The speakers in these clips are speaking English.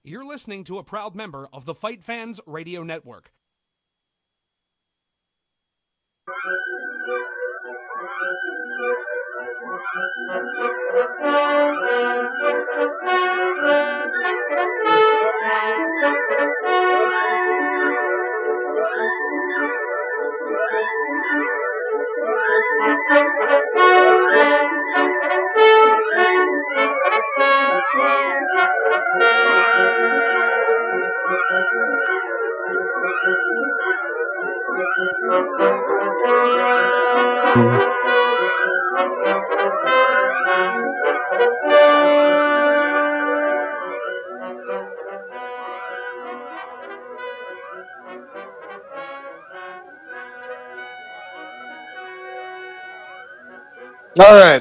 You're listening to a proud member of the Fight Fans Radio Network.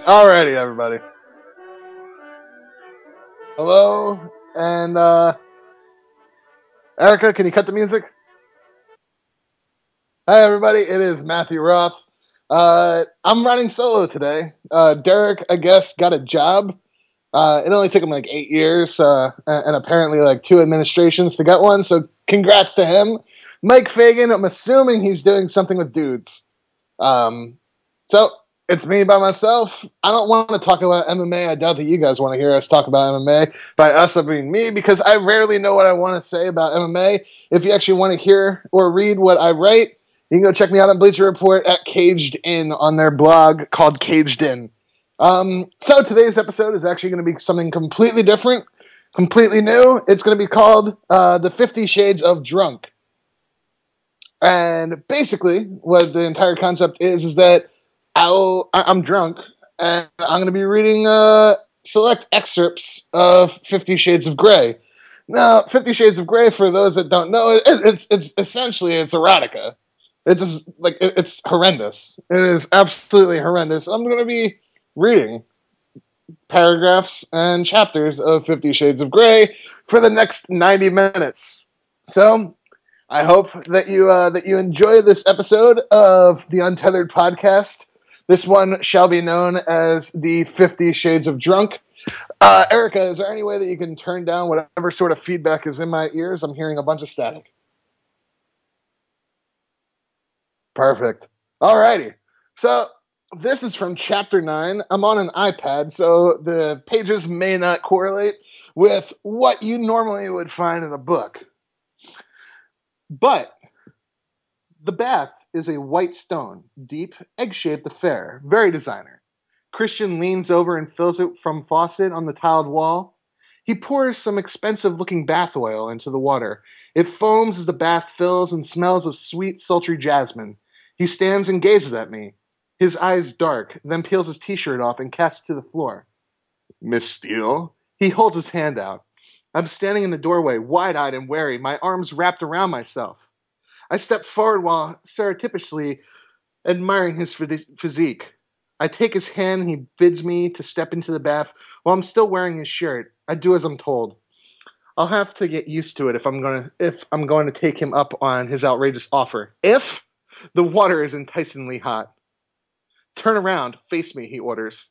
Alrighty, everybody. Hello, and Erica, can you cut the music? Hi, everybody. It is Matthew Roth. I'm running solo today. Derek, I guess, got a job. It only took him like 8 years, and apparently like 2 administrations to get one. So, congrats to him. Mike Fagan, I'm assuming he's doing something with dudes. So. It's me by myself. I don't want to talk about MMA. I doubt that you guys want to hear us talk about MMA. By us, I mean me, because I rarely know what I want to say about MMA. If you actually want to hear or read what I write, you can go check me out on Bleacher Report at Caged In on their blog called Caged In. So today's episode is actually going to be something completely different, completely new. It's going to be called The 50 Shades of Drunk. And basically, what the entire concept is that I'm drunk, and I'm going to be reading select excerpts of 50 Shades of Grey. Now, 50 Shades of Grey, for those that don't know, it's essentially erotica. It's just, like, it's horrendous. It is absolutely horrendous. I'm going to be reading paragraphs and chapters of 50 Shades of Grey for the next 90 minutes. So, I hope that you enjoy this episode of the Untethered podcast. This one shall be known as the 50 Shades of Drunk. Erica, is there any way that you can turn down whatever sort of feedback is in my ears? I'm hearing a bunch of static. Perfect. Alrighty. So, this is from Chapter 9. I'm on an iPad, so the pages may not correlate with what you normally would find in a book. But the bath is a white stone, deep, egg-shaped affair, very designer. Christian leans over and fills it from faucet on the tiled wall. He pours some expensive-looking bath oil into the water. It foams as the bath fills and smells of sweet, sultry jasmine. He stands and gazes at me, his eyes dark, then peels his t-shirt off and casts it to the floor. Miss Steele? He holds his hand out. I'm standing in the doorway, wide-eyed and wary, my arms wrapped around myself. I step forward while surreptitiously admiring his physique. I take his hand and he bids me to step into the bath while I'm still wearing his shirt. I do as I'm told. I'll have to get used to it if I'm going to take him up on his outrageous offer. If the water is enticingly hot. Turn around, face me, he orders.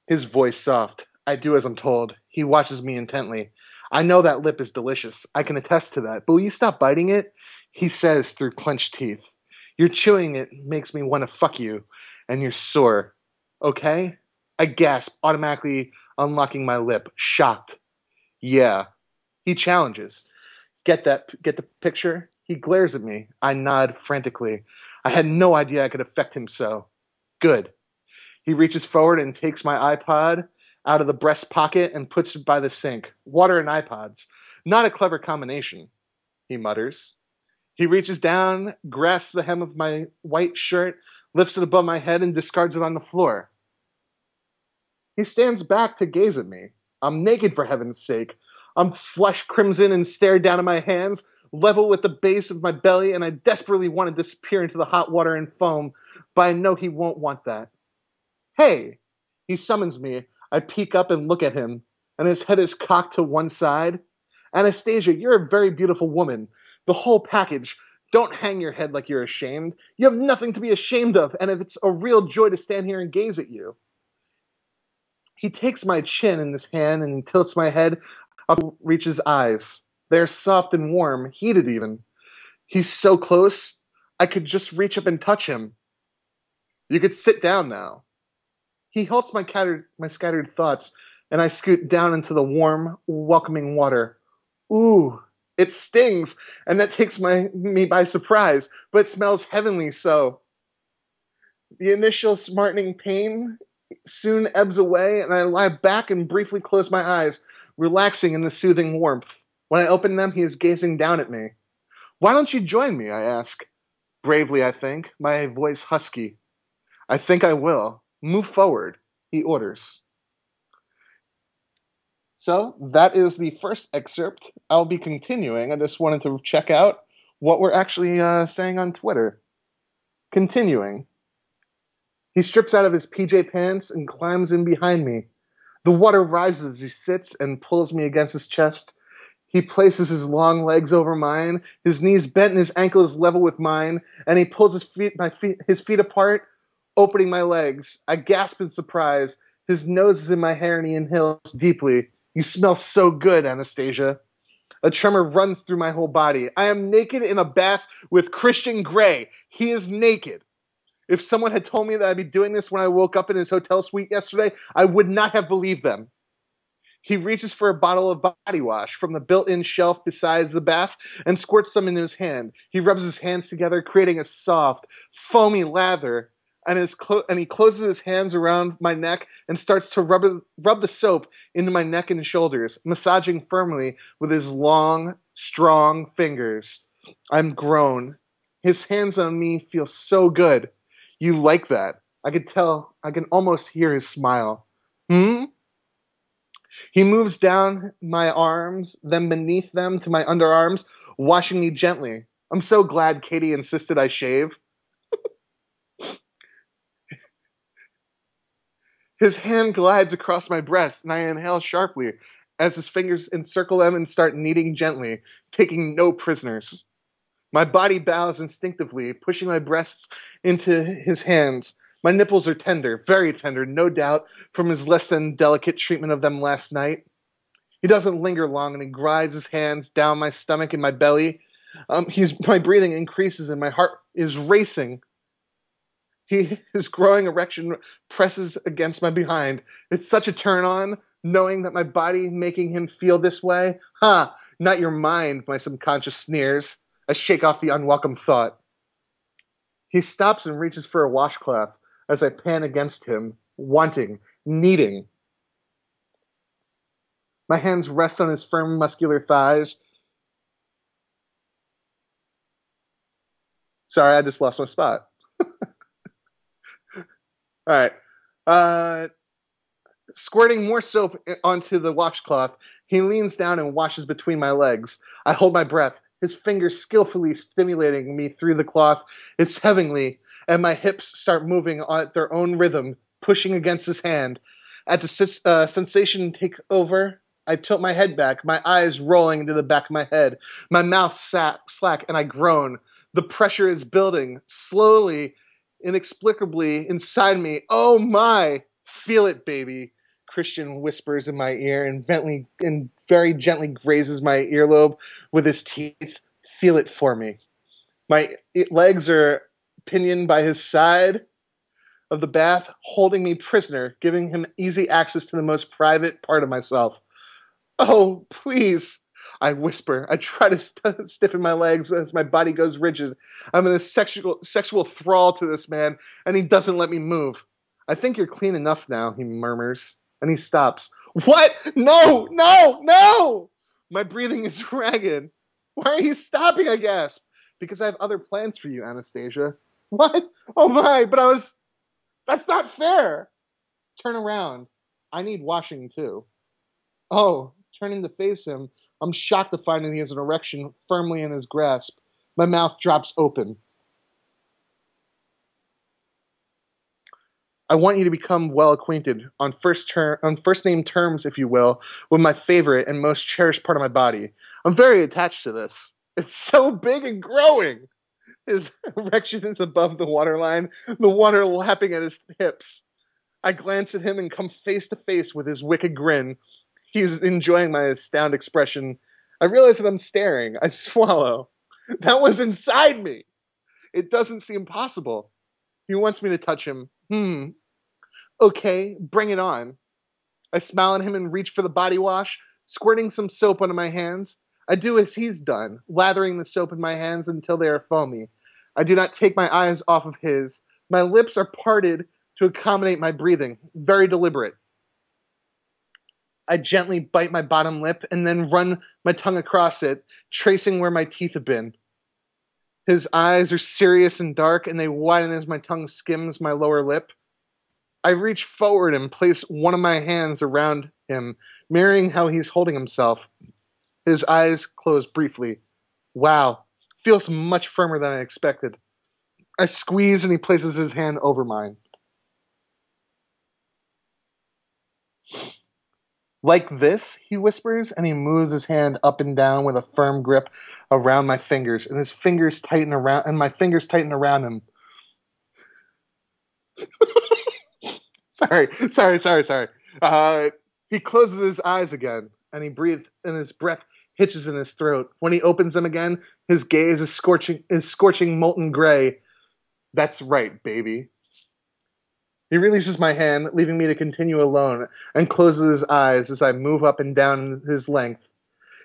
His voice soft. I do as I'm told. He watches me intently. I know that lip is delicious. I can attest to that. But will you stop biting it? He says through clenched teeth. Your chewing it makes me want to fuck you, and you're sore. Okay? I gasp, automatically unlocking my lip, shocked. Yeah. He challenges. Get the picture? He glares at me. I nod frantically. I had no idea I could affect him so. Good. He reaches forward and takes my iPod out of the breast pocket and puts it by the sink. Water and iPods. Not a clever combination, he mutters. He reaches down, grasps the hem of my white shirt, lifts it above my head, and discards it on the floor. He stands back to gaze at me. I'm naked, for heaven's sake. I'm flushed crimson and stare down at my hands, level with the base of my belly, and I desperately want to disappear into the hot water and foam, but I know he won't want that. Hey! He summons me. I peek up and look at him, and his head is cocked to one side. Anastasia, you're a very beautiful woman. The whole package. Don't hang your head like you're ashamed. You have nothing to be ashamed of, and it's a real joy to stand here and gaze at you. He takes my chin in his hand and tilts my head. I'll reach his eyes. They're soft and warm, heated even. He's so close, I could just reach up and touch him. You could sit down now. He halts my scattered thoughts, and I scoot down into the warm, welcoming water. Ooh, it stings, and that takes me by surprise, but it smells heavenly so. The initial smartening pain soon ebbs away, and I lie back and briefly close my eyes, relaxing in the soothing warmth. When I open them, he is gazing down at me. Why don't you join me, I ask. Bravely, I think, my voice husky. I think I will. Move forward, he orders. So, that is the first excerpt. I'll be continuing. I just wanted to check out what we're actually saying on Twitter. Continuing. He strips out of his PJ pants and climbs in behind me. The water rises as he sits and pulls me against his chest. He places his long legs over mine, his knees bent and his ankles level with mine, and he pulls his feet apart, opening my legs. I gasp in surprise. His nose is in my hair and he inhales deeply. You smell so good, Anastasia. A tremor runs through my whole body. I am naked in a bath with Christian Grey. He is naked. If someone had told me that I'd be doing this when I woke up in his hotel suite yesterday, I would not have believed them. He reaches for a bottle of body wash from the built-in shelf beside the bath and squirts some into his hand. He rubs his hands together, creating a soft, foamy lather, and he closes his hands around my neck and starts to rub the soap into my neck and shoulders, massaging firmly with his long, strong fingers. I'm grown. His hands on me feel so good. You like that. I could tell. I can almost hear his smile. He moves down my arms, then beneath them to my underarms, washing me gently. I'm so glad Katie insisted I shave. His hand glides across my breast, and I inhale sharply as his fingers encircle them and start kneading gently, taking no prisoners. My body bows instinctively, pushing my breasts into his hands. My nipples are tender, very tender, no doubt, from his less than delicate treatment of them last night. He doesn't linger long, and he glides his hands down my stomach and my belly. My breathing increases, and my heart is racing. His growing erection presses against my behind. It's such a turn-on, knowing that my body making him feel this way. Not your mind, my subconscious sneers. I shake off the unwelcome thought. He stops and reaches for a washcloth as I pan against him, wanting, needing. My hands rest on his firm, muscular thighs. Sorry, I just lost my spot. All right. Squirting more soap onto the washcloth, he leans down and washes between my legs. I hold my breath, his fingers skillfully stimulating me through the cloth. It's heavenly, and my hips start moving at their own rhythm, pushing against his hand. At the sensation take over, I tilt my head back, my eyes rolling into the back of my head. My mouth slack, and I groan. The pressure is building, slowly, inexplicably inside me. Oh my! Feel it, baby, Christian whispers in my ear and very gently grazes my earlobe with his teeth. Feel it for me. My legs are pinioned by his side of the bath, holding me prisoner, giving him easy access to the most private part of myself. Oh, please, I whisper. I try to stiffen my legs as my body goes rigid. I'm in a sexual thrall to this man, and he doesn't let me move. I think you're clean enough now, he murmurs, and he stops. What? No, no, no! My breathing is ragged. Why are you stopping, I gasp? Because I have other plans for you, Anastasia. What? Oh my, that's not fair. Turn around. I need washing too. Oh, turning to face him, I'm shocked to find that he has an erection firmly in his grasp. My mouth drops open. I want you to become well acquainted on first name terms, if you will, with my favorite and most cherished part of my body. I'm very attached to this. It's so big and growing. His erection is above the waterline, the water lapping at his hips. I glance at him and come face to face with his wicked grin. He's enjoying my astounded expression. I realize that I'm staring. I swallow. That was inside me. It doesn't seem possible. He wants me to touch him. Okay, bring it on. I smile at him and reach for the body wash, squirting some soap onto my hands. I do as he's done, lathering the soap in my hands until they are foamy. I do not take my eyes off of his. My lips are parted to accommodate my breathing, very deliberate. I gently bite my bottom lip and then run my tongue across it, tracing where my teeth have been. His eyes are serious and dark, and they widen as my tongue skims my lower lip. I reach forward and place one of my hands around him, mirroring how he's holding himself. His eyes close briefly. Wow, feels much firmer than I expected. I squeeze and he places his hand over mine. Like this, he whispers, and he moves his hand up and down with a firm grip around my fingers, and his fingers tighten around, and my fingers tighten around him. Sorry. He closes his eyes again, and he breathes, and his breath hitches in his throat. When he opens them again, his gaze is scorching molten gray. That's right, baby. He releases my hand, leaving me to continue alone, and closes his eyes as I move up and down his length.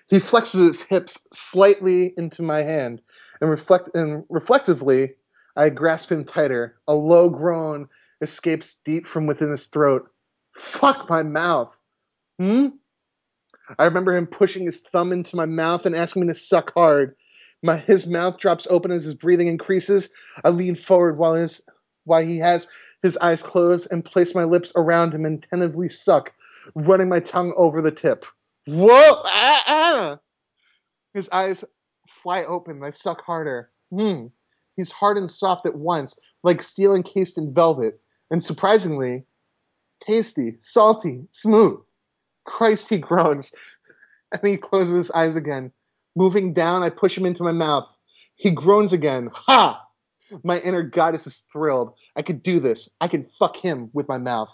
He flexes his hips slightly into my hand, and reflectively, I grasp him tighter. A low groan escapes deep from within his throat. Fuck my mouth. I remember him pushing his thumb into my mouth and asking me to suck hard. His mouth drops open as his breathing increases. I lean forward while he has his eyes closed and place my lips around him and tentatively suck, running my tongue over the tip. Whoa! His eyes fly open. I suck harder. He's hard and soft at once, like steel encased in velvet, and surprisingly, tasty, salty, smooth. Christ, he groans, and he closes his eyes again. Moving down, I push him into my mouth. He groans again. Ha! My inner goddess is thrilled. I could do this. I can fuck him with my mouth.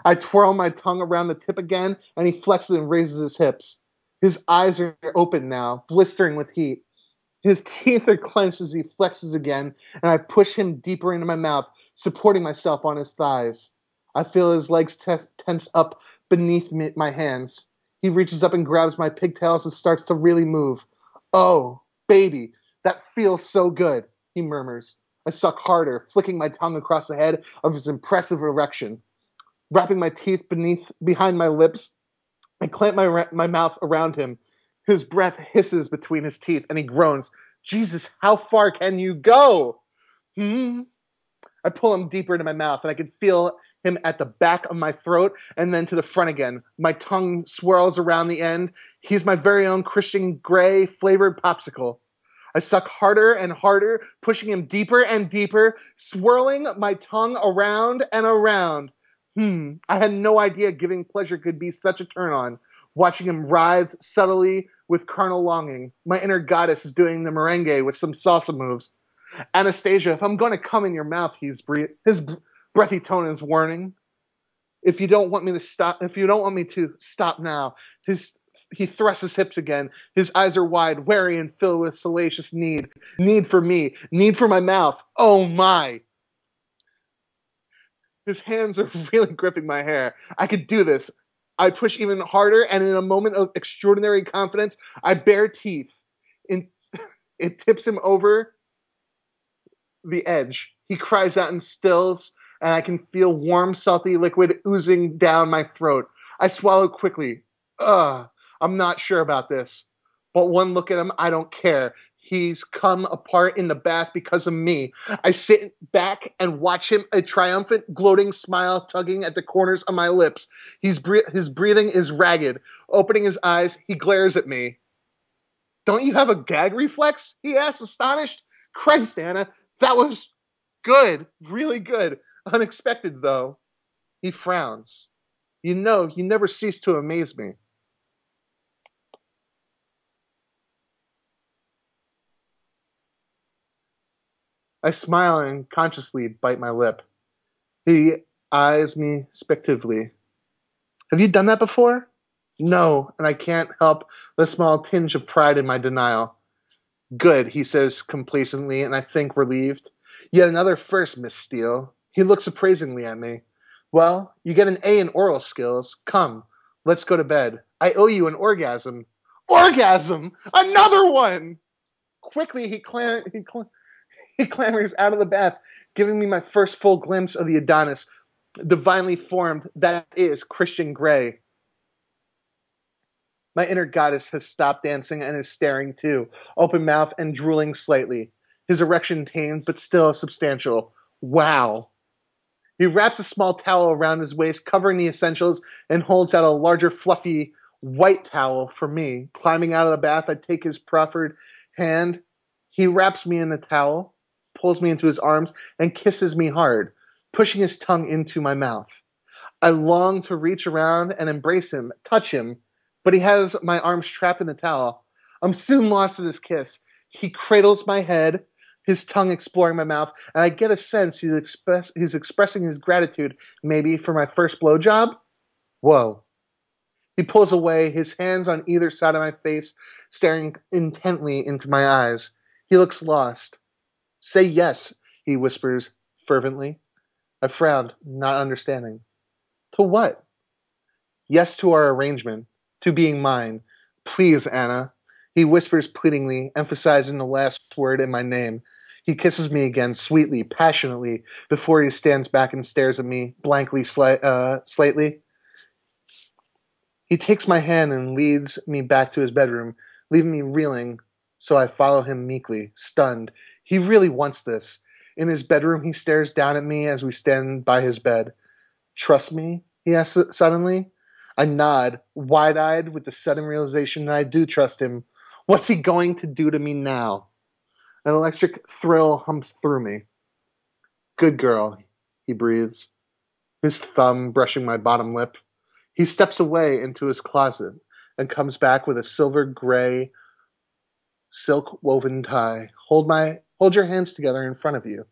I twirl my tongue around the tip again, and he flexes and raises his hips. His eyes are open now, blistering with heat. His teeth are clenched as he flexes again, and I push him deeper into my mouth, supporting myself on his thighs. I feel his legs tense up beneath my hands. He reaches up and grabs my pigtails and starts to really move. Oh, baby, that feels so good, he murmurs. I suck harder, flicking my tongue across the head of his impressive erection. Wrapping my teeth behind my lips, I clamp my mouth around him. His breath hisses between his teeth, and he groans. Jesus, how far can you go? I pull him deeper into my mouth, and I can feel him at the back of my throat and then to the front again. My tongue swirls around the end. He's my very own Christian Grey flavored popsicle. I suck harder and harder, pushing him deeper and deeper, swirling my tongue around and around. I had no idea giving pleasure could be such a turn-on. Watching him writhe subtly with carnal longing. My inner goddess is doing the merengue with some salsa moves. Anastasia, if I'm going to come in your mouth, his breathy tone is warning. If you don't want me to stop now. He thrusts his hips again. His eyes are wide, wary, and filled with salacious need. Need for me. Need for my mouth. Oh my. His hands are really gripping my hair. I could do this. I push even harder, and in a moment of extraordinary confidence, I bare teeth. It tips him over the edge. He cries out and stills, and I can feel warm, salty liquid oozing down my throat. I swallow quickly. I'm not sure about this. But one look at him, I don't care. He's come apart in the bath because of me. I sit back and watch him, a triumphant, gloating smile tugging at the corners of my lips. His breathing is ragged. Opening his eyes, he glares at me. Don't you have a gag reflex? He asks, astonished. Christ, Anna, that was good. Really good. Unexpected, though. He frowns. You know, you never cease to amaze me. I smile and consciously bite my lip. He eyes me speculatively. Have you done that before? No, and I can't help the small tinge of pride in my denial. Good, he says complacently, and I think relieved. Yet another first, Miss Steele. He looks appraisingly at me. Well, you get an A in oral skills. Come, let's go to bed. I owe you an orgasm. Orgasm! Another one! Quickly, he clambers out of the bath, giving me my first full glimpse of the Adonis, divinely formed, that is, Christian Grey. My inner goddess has stopped dancing and is staring too, open mouth and drooling slightly. His erection tamed, but still substantial. Wow. He wraps a small towel around his waist, covering the essentials, and holds out a larger, fluffy, white towel for me. Climbing out of the bath, I take his proffered hand. He wraps me in the towel, pulls me into his arms, and kisses me hard, pushing his tongue into my mouth. I long to reach around and embrace him, touch him, but he has my arms trapped in the towel. I'm soon lost in his kiss. He cradles my head, his tongue exploring my mouth, and I get a sense he's expressing his gratitude, maybe, for my first blowjob. Whoa. He pulls away, his hands on either side of my face, staring intently into my eyes. He looks lost. Say yes, he whispers fervently. I frowned, not understanding. To what? Yes to our arrangement, to being mine. Please, Anna. He whispers pleadingly, emphasizing the last word in my name. He kisses me again, sweetly, passionately, before he stands back and stares at me, blankly, slightly. He takes my hand and leads me back to his bedroom, leaving me reeling, so I follow him meekly, stunned. He really wants this. In his bedroom, he stares down at me as we stand by his bed. Trust me? He asks suddenly. I nod, wide-eyed with the sudden realization that I do trust him. What's he going to do to me now? An electric thrill humps through me. Good girl, he breathes, his thumb brushing my bottom lip. He steps away into his closet and comes back with a silver gray silk woven tie. Hold your hands together in front of you,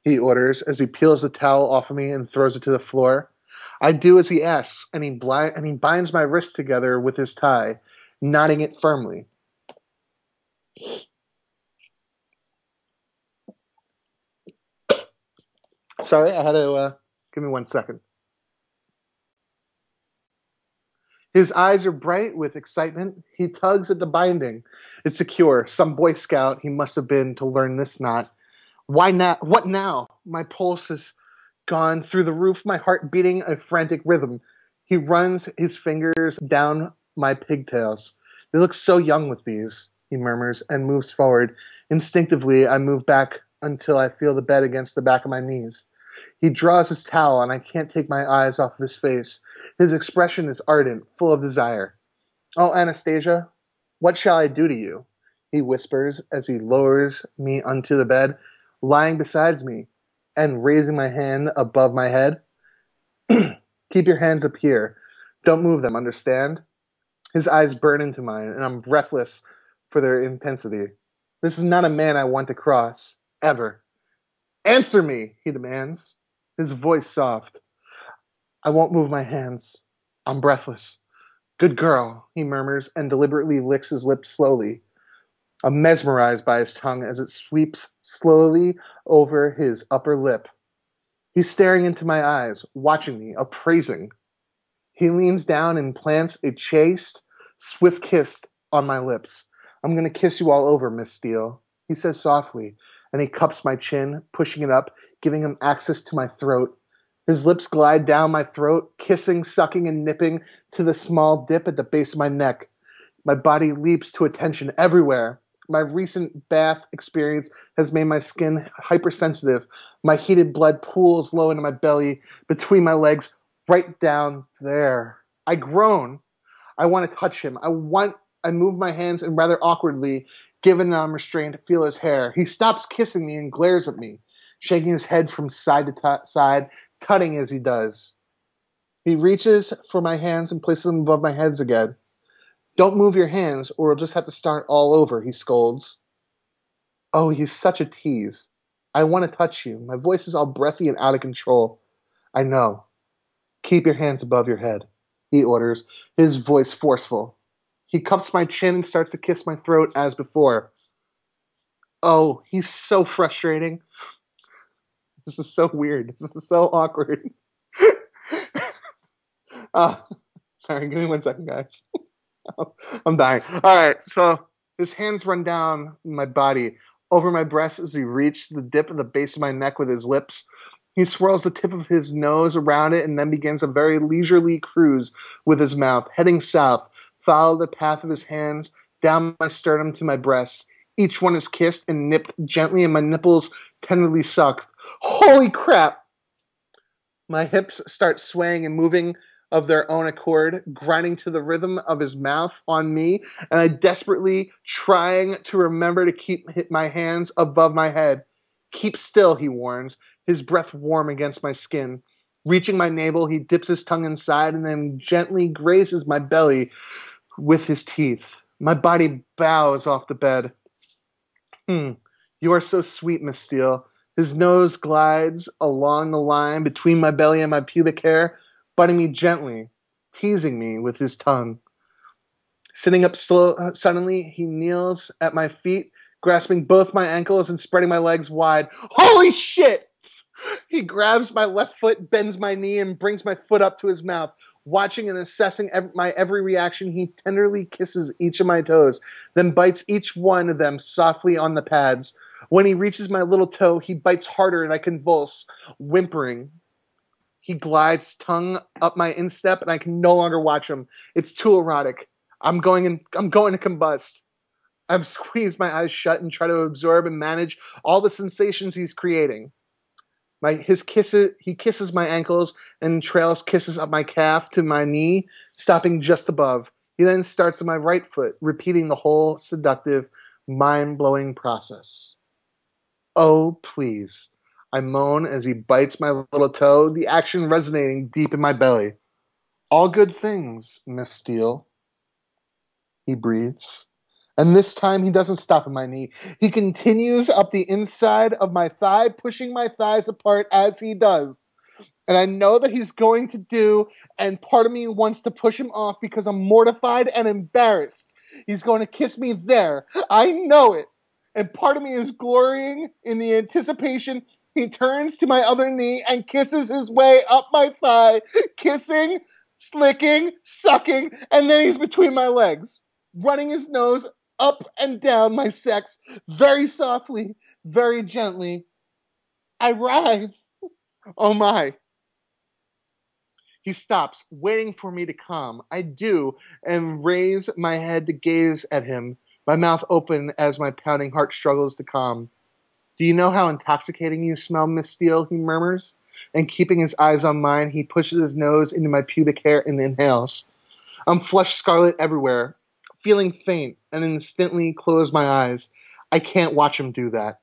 he orders as he peels the towel off of me and throws it to the floor. I do as he asks, and he binds my wrists together with his tie, knotting it firmly. Sorry, I had to, give me 1 second. His eyes are bright with excitement. He tugs at the binding. It's secure. Some Boy Scout he must have been to learn this knot. Why not? What now? My pulse has gone through the roof, my heart beating a frantic rhythm. He runs his fingers down my pigtails. They look so young with these, he murmurs, and moves forward. Instinctively, I move back until I feel the bed against the back of my knees. He draws his towel, and I can't take my eyes off of his face. His expression is ardent, full of desire. Oh, Anastasia, what shall I do to you? He whispers as he lowers me onto the bed, lying beside me, and raising my hand above my head. Keep your hands up here. Don't move them, understand? His eyes burn into mine, and I'm breathless for their intensity. This is not a man I want to cross, ever. Answer me, he demands, his voice soft. I won't move my hands. I'm breathless. Good girl, he murmurs, and deliberately licks his lips slowly. I'm mesmerized by his tongue as it sweeps slowly over his upper lip. He's staring into my eyes, watching me, appraising. He leans down and plants a chaste, swift kiss on my lips. I'm going to kiss you all over, Miss Steele, he says softly, and he cups my chin, pushing it up, giving him access to my throat. His lips glide down my throat, kissing, sucking, and nipping to the small dip at the base of my neck. My body leaps to attention everywhere. My recent bath experience has made my skin hypersensitive. My heated blood pools low into my belly, between my legs, right down there. I groan. I want to touch him. I move my hands and rather awkwardly, given that I'm restrained, feel his hair. He stops kissing me and glares at me, shaking his head from side to side, tutting as he does. He reaches for my hands and places them above my heads again. Don't move your hands, or we'll just have to start all over, he scolds. Oh, he's such a tease. I want to touch you. My voice is all breathy and out of control. I know. Keep your hands above your head. he orders, his voice forceful. He cups my chin and starts to kiss my throat as before. Oh, he's so frustrating. This is so weird. This is so awkward. Sorry, give me 1 second, guys. I'm dying. All right, so his hands run down my body, over my breast as he reaches the dip of the base of my neck with his lips. He swirls the tip of his nose around it and then begins a very leisurely cruise with his mouth, heading south, follow the path of his hands down my sternum to my breast. Each one is kissed and nipped gently, and my nipples tenderly sucked. Holy crap! My hips start swaying and moving of their own accord, grinding to the rhythm of his mouth on me, and I desperately trying to remember to keep my hands above my head. Keep still, he warns, his breath warm against my skin. Reaching my navel, he dips his tongue inside and then gently grazes my belly with his teeth. My body bows off the bed. You are so sweet, Miss Steele. His nose glides along the line between my belly and my pubic hair, biting me gently, teasing me with his tongue. Sitting up suddenly, he kneels at my feet, grasping both my ankles and spreading my legs wide. Holy shit! He grabs my left foot, bends my knee, and brings my foot up to his mouth. Watching and assessing my every reaction, he tenderly kisses each of my toes, then bites each one of them softly on the pads. When he reaches my little toe, he bites harder and I convulse, whimpering. He glides tongue up my instep and I can no longer watch him. It's too erotic. I'm going to combust. I've squeezed my eyes shut and try to absorb and manage all the sensations he's creating. He kisses my ankles and trails kisses up my calf to my knee, stopping just above. He then starts on my right foot, repeating the whole seductive, mind-blowing process. Oh, please. I moan as he bites my little toe, the action resonating deep in my belly. All good things, Miss Steele. He breathes. And this time he doesn't stop at my knee. He continues up the inside of my thigh, pushing my thighs apart as he does. And I know that he's going to do, and part of me wants to push him off because I'm mortified and embarrassed. He's going to kiss me there. I know it. And part of me is glorying in the anticipation. He turns to my other knee and kisses his way up my thigh, kissing, slicking, sucking, and then he's between my legs, running his nose up and down my sex, very softly, very gently. I writhe. Oh my. He stops, waiting for me to come. I do, and raise my head to gaze at him, my mouth open as my pounding heart struggles to calm. Do you know how intoxicating you smell, Miss Steele? He murmurs, and keeping his eyes on mine, he pushes his nose into my pubic hair and inhales. I'm flushed scarlet everywhere, feeling faint, and instantly close my eyes. I can't watch him do that.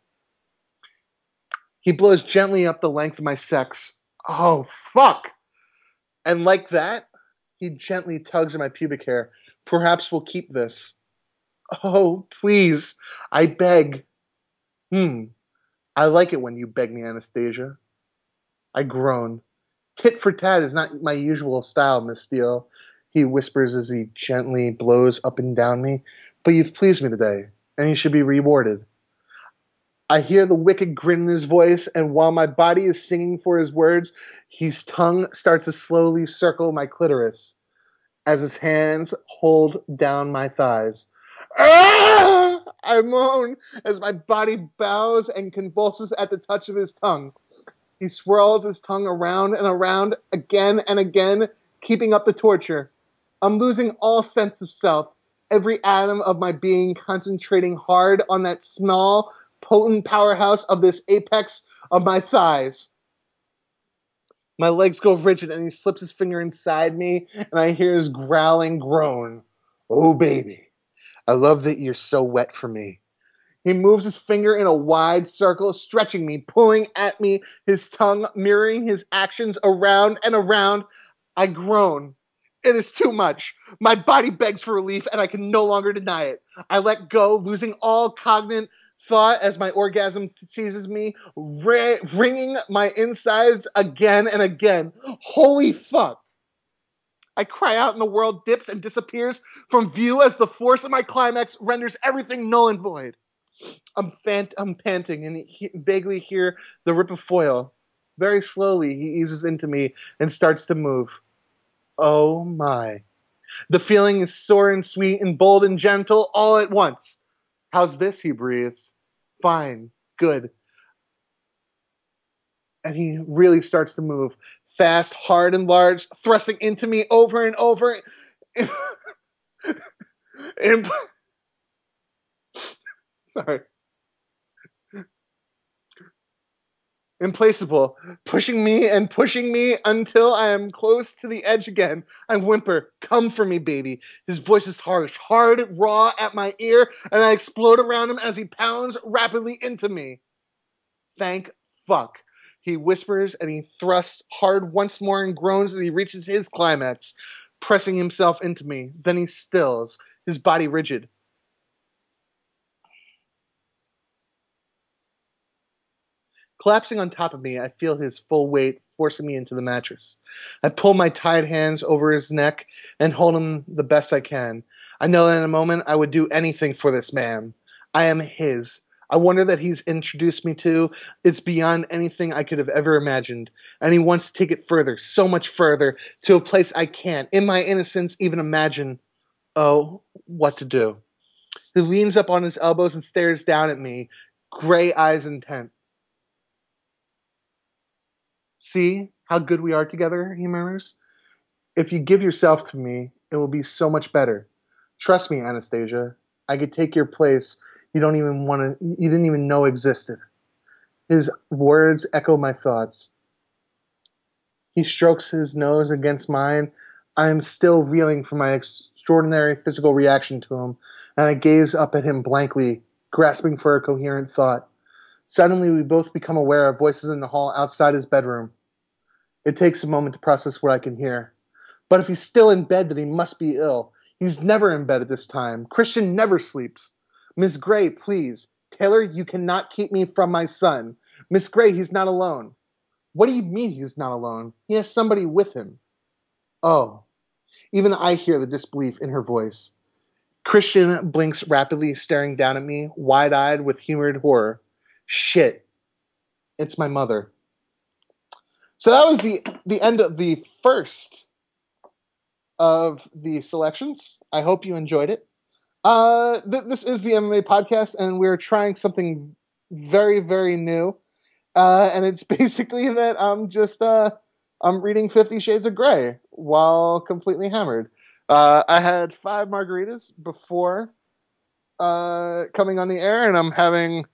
He blows gently up the length of my sex. Oh, fuck! And like that, he gently tugs at my pubic hair. Perhaps we'll keep this. Oh, please, I beg. I like it when you beg me, Anastasia. I groan. Tit for tat is not my usual style, Miss Steele, he whispers as he gently blows up and down me. But you've pleased me today, and you should be rewarded. I hear the wicked grin in his voice, and while my body is singing for his words, his tongue starts to slowly circle my clitoris as his hands hold down my thighs. Ah! I moan as my body bows and convulses at the touch of his tongue. He swirls his tongue around and around again and again, keeping up the torture. I'm losing all sense of self, every atom of my being concentrating hard on that small, potent powerhouse of this apex of my thighs. My legs go rigid and he slips his finger inside me and I hear his growling groan. Oh, baby. I love that you're so wet for me. He moves his finger in a wide circle, stretching me, pulling at me, his tongue mirroring his actions around and around. I groan. It is too much. My body begs for relief, and I can no longer deny it. I let go, losing all cognate thought as my orgasm seizes me, wringing my insides again and again. Holy fuck. I cry out and the world dips and disappears from view as the force of my climax renders everything null and void. I'm panting and vaguely hear the rip of foil. Very slowly, he eases into me and starts to move. Oh my. The feeling is sore and sweet and bold and gentle all at once. How's this, he breathes. Fine. Good. And he really starts to move. Fast, hard, and large, thrusting into me over and over. Sorry. Implacable, pushing me and pushing me until I am close to the edge again. I whimper, come for me, baby. His voice is harsh, hard, raw at my ear, and I explode around him as he pounds rapidly into me. Thank fuck. He whispers and he thrusts hard once more and groans as he reaches his climax, pressing himself into me. Then he stills, his body rigid. Collapsing on top of me, I feel his full weight forcing me into the mattress. I pull my tied hands over his neck and hold him the best I can. I know that in a moment I would do anything for this man. I am his. I wonder that he's introduced me to. It's beyond anything I could have ever imagined. And he wants to take it further, so much further, to a place I can't, in my innocence, even imagine, what to do. He leans up on his elbows and stares down at me, gray eyes intent. See how good we are together, he murmurs. If you give yourself to me, it will be so much better. Trust me, Anastasia. I could take your place you didn't even know existed. His words echo my thoughts. He strokes his nose against mine. I am still reeling from my extraordinary physical reaction to him, and I gaze up at him blankly, grasping for a coherent thought. Suddenly, we both become aware of voices in the hall outside his bedroom. It takes a moment to process what I can hear. But if he's still in bed, then he must be ill. He's never in bed at this time. Christian never sleeps. Miss Gray, please. Taylor, you cannot keep me from my son. Miss Gray, he's not alone. What do you mean he's not alone? He has somebody with him. Oh. Even I hear the disbelief in her voice. Christian blinks rapidly, staring down at me, wide-eyed with humored horror. Shit. It's my mother. So that was the end of the first of the selections. I hope you enjoyed it. This is the MMA podcast, and we're trying something very, very new. And it's basically that I'm reading 50 Shades of Grey while completely hammered. I had 5 margaritas before coming on the air, and I'm having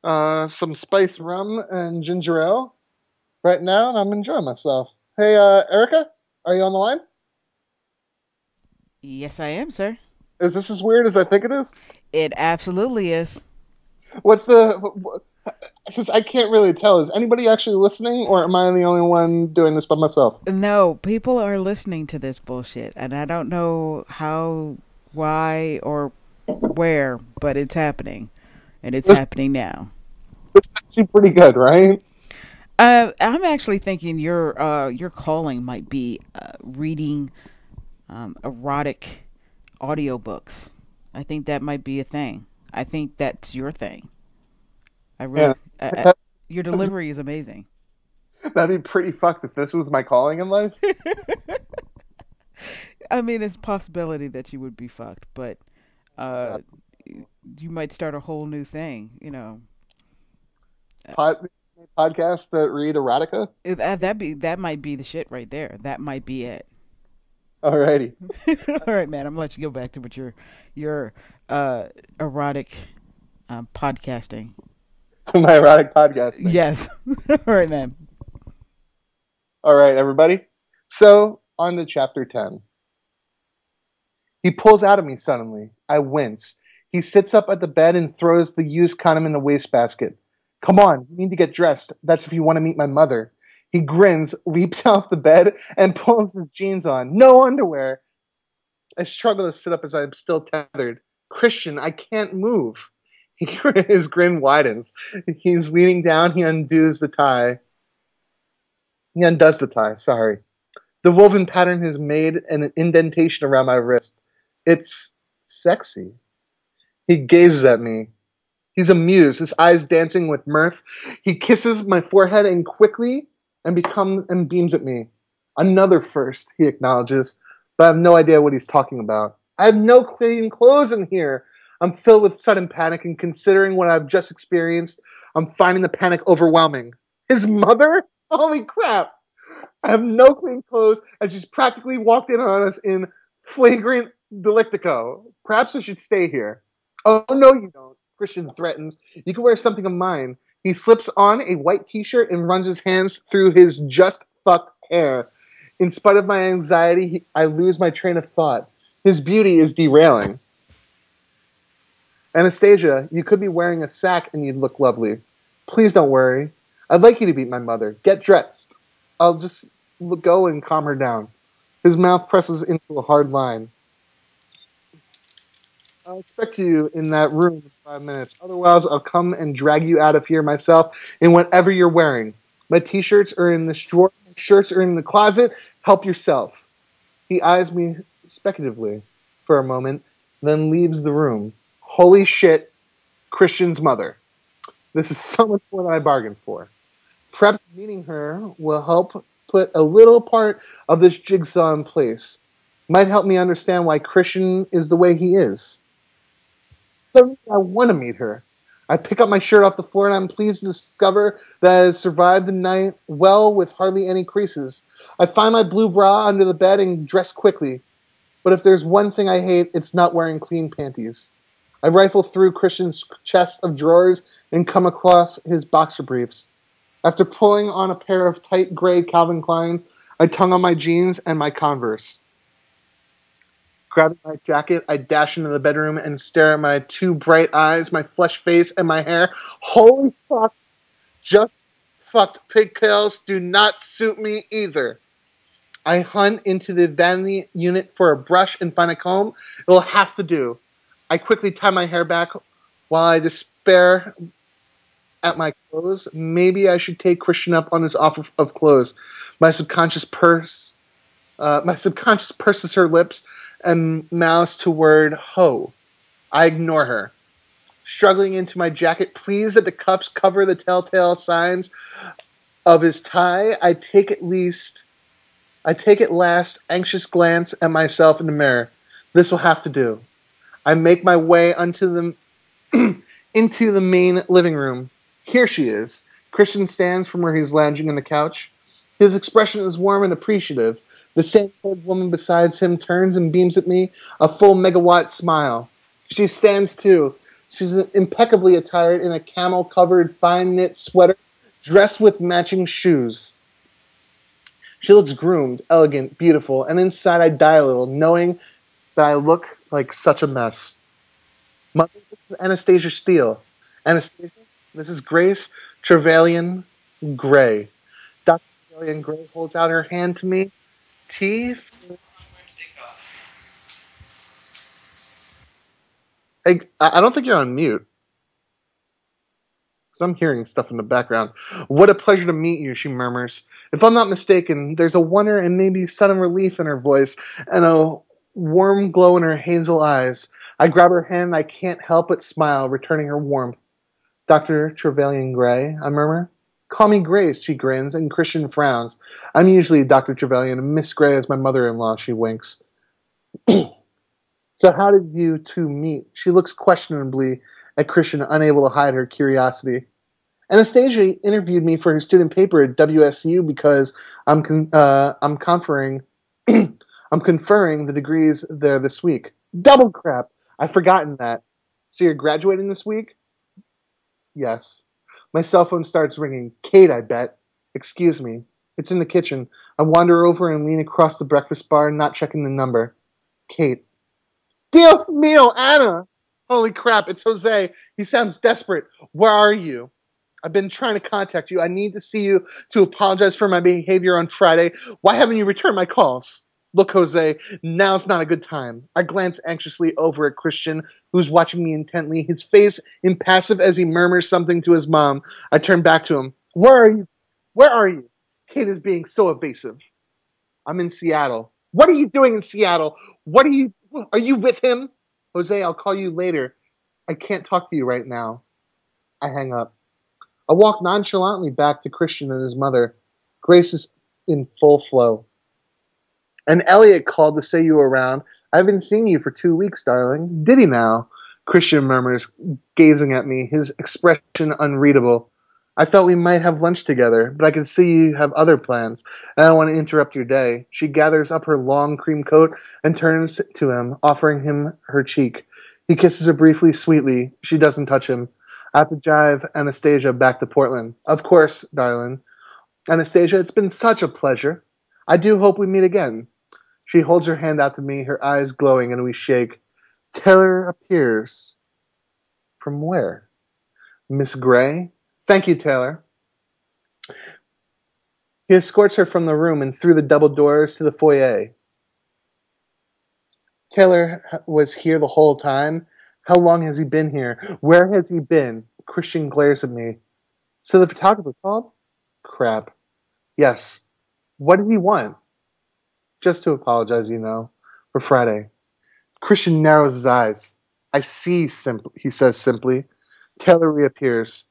some spiced rum and ginger ale right now, and I'm enjoying myself. Hey, Erica, are you on the line? Yes, I am, sir. Is this as weird as I think it is? It absolutely is. Since I can't really tell, is anybody actually listening, or am I the only one doing this by myself? No, people are listening to this bullshit, and I don't know how, why, or where, but it's happening, and it's happening now. It's actually pretty good, right? I'm actually thinking your calling might be reading erotic audiobooks. I think that might be a thing. I think that's your thing. I really, your delivery is amazing. That'd be pretty fucked if this was my calling in life. I mean, it's a possibility that you would be fucked, but you might start a whole new thing, you know. Podcasts that read erotica? That might be the shit right there. That might be it. Alrighty. All right, man. I'm gonna let you go back to what your erotic podcasting. My erotic podcasting. Yes. All right, man. All right, everybody. So on to chapter 10. He pulls out of me suddenly. I wince. He sits up at the bed and throws the used condom in the wastebasket. Come on, you need to get dressed. That's if you want to meet my mother. He grins, leaps off the bed, and pulls his jeans on. No underwear. I struggle to sit up as I am still tethered. Christian, I can't move. His grin widens. He's leaning down. He undoes the tie. Sorry. The woven pattern has made an indentation around my wrist. It's sexy. He gazes at me. He's amused, his eyes dancing with mirth. He kisses my forehead and beams at me. Another first, he acknowledges, but I have no idea what he's talking about. I have no clean clothes in here. I'm filled with sudden panic, and considering what I've just experienced, I'm finding the panic overwhelming. His mother? Holy crap! I have no clean clothes, and she's practically walked in on us in flagrant delictico. Perhaps I should stay here. Oh, no, you don't, Christian threatens. You can wear something of mine. He slips on a white t-shirt and runs his hands through his just fucked hair. In spite of my anxiety, I lose my train of thought. His beauty is derailing. Anastasia, you could be wearing a sack and you'd look lovely. Please don't worry. I'd like you to meet my mother. Get dressed. I'll just go and calm her down. His mouth presses into a hard line. I'll expect you in that room in 5 minutes. Otherwise, I'll come and drag you out of here myself in whatever you're wearing. My t-shirts are in this drawer. My shirts are in the closet. Help yourself. He eyes me speculatively for a moment, then leaves the room. Holy shit, Christian's mother. This is so much more than I bargained for. Perhaps meeting her will help put a little part of this jigsaw in place. Might help me understand why Christian is the way he is. So I want to meet her. I pick up my shirt off the floor and I'm pleased to discover that I have survived the night well with hardly any creases. I find my blue bra under the bed and dress quickly. But if there's one thing I hate, it's not wearing clean panties. I rifle through Christian's chest of drawers and come across his boxer briefs. After pulling on a pair of tight gray Calvin Kleins, I tongue on my jeans and my Converse. Grabbing my jacket, I dash into the bedroom and stare at my two bright eyes, my flushed face, and my hair. Holy fuck! Just fucked pigtails do not suit me either. I hunt into the vanity unit for a brush and find a comb. It'll have to do. I quickly tie my hair back while I despair at my clothes. Maybe I should take Christian up on his offer of clothes. My subconscious purses her lips and mouths to word ho. I ignore her. Struggling into my jacket, pleased that the cuffs cover the telltale signs of his tie, I take last anxious glance at myself in the mirror. This will have to do. I make my way into the main living room. Here she is. Christian stands from where he's lounging on the couch. His expression is warm and appreciative. The same-haired woman beside him turns and beams at me a full megawatt smile. She stands too. She's impeccably attired in a camel-covered fine-knit sweater, dressed with matching shoes. She looks groomed, elegant, beautiful, and inside I die a little, knowing that I look like such a mess. Mother, this is Anastasia Steele. Anastasia, this is Grace Trevelyan Gray. Dr. Trevelyan Gray holds out her hand to me. Tea? Hey, I don't think you're on mute. Because I'm hearing stuff in the background. What a pleasure to meet you, she murmurs. If I'm not mistaken, there's a wonder and maybe sudden relief in her voice and a warm glow in her hazel eyes. I grab her hand and I can't help but smile, returning her warmth. Dr. Trevelyan Gray, I murmur. Call me Grace, she grins, and Christian frowns. I'm usually Dr. Trevelyan, and Miss Gray is my mother-in-law, she winks. So how did you two meet? She looks questionably at Christian, unable to hide her curiosity. Anastasia interviewed me for her student paper at WSU because I'm conferring the degrees there this week. Double crap! I've forgotten that. So you're graduating this week? Yes. My cell phone starts ringing. Kate, I bet. Excuse me. It's in the kitchen. I wander over and lean across the breakfast bar, not checking the number. Kate. Dios mío, Anna! Holy crap, it's Jose. He sounds desperate. Where are you? I've been trying to contact you. I need to see you to apologize for my behavior on Friday. Why haven't you returned my calls? Look, Jose, now's not a good time. I glance anxiously over at Christian, who's watching me intently, his face impassive as he murmurs something to his mom. I turn back to him. Where are you? Where are you? Kate is being so evasive. I'm in Seattle. What are you doing in Seattle? Are you with him? Jose, I'll call you later. I can't talk to you right now. I hang up. I walk nonchalantly back to Christian and his mother. Grace is in full flow. And Elliot called to say you were around. I haven't seen you for 2 weeks, darling. Did he now? Christian murmurs, gazing at me, his expression unreadable. I thought we might have lunch together, but I can see you have other plans, and I don't want to interrupt your day. She gathers up her long cream coat and turns to him, offering him her cheek. He kisses her briefly, sweetly. She doesn't touch him. I have to drive Anastasia back to Portland. Of course, darling. Anastasia, it's been such a pleasure. I do hope we meet again. She holds her hand out to me, her eyes glowing, and we shake. Taylor appears. From where? Miss Gray? Thank you, Taylor. He escorts her from the room and through the double doors to the foyer. Taylor was here the whole time. How long has he been here? Where has he been? Christian glares at me. So the photographer called? Crap. Yes. What did he want? Just to apologize, for Friday. Christian narrows his eyes. I see, he says simply. Taylor reappears.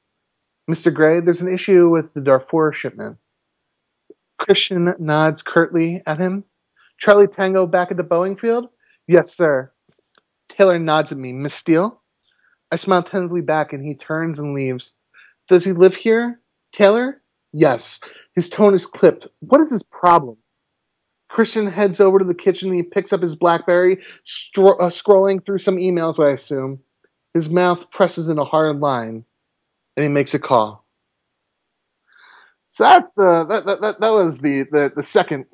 Mr. Gray, there's an issue with the Darfur shipment. Christian nods curtly at him. Charlie Tango back at the Boeing field? Yes, sir. Taylor nods at me. Miss Steele? I smile tentatively back and he turns and leaves. Does he live here? Taylor? Yes. His tone is clipped. What is his problem? Christian heads over to the kitchen and he picks up his BlackBerry, scrolling through some emails, I assume. His mouth presses in a hard line, and he makes a call. So that's that was the second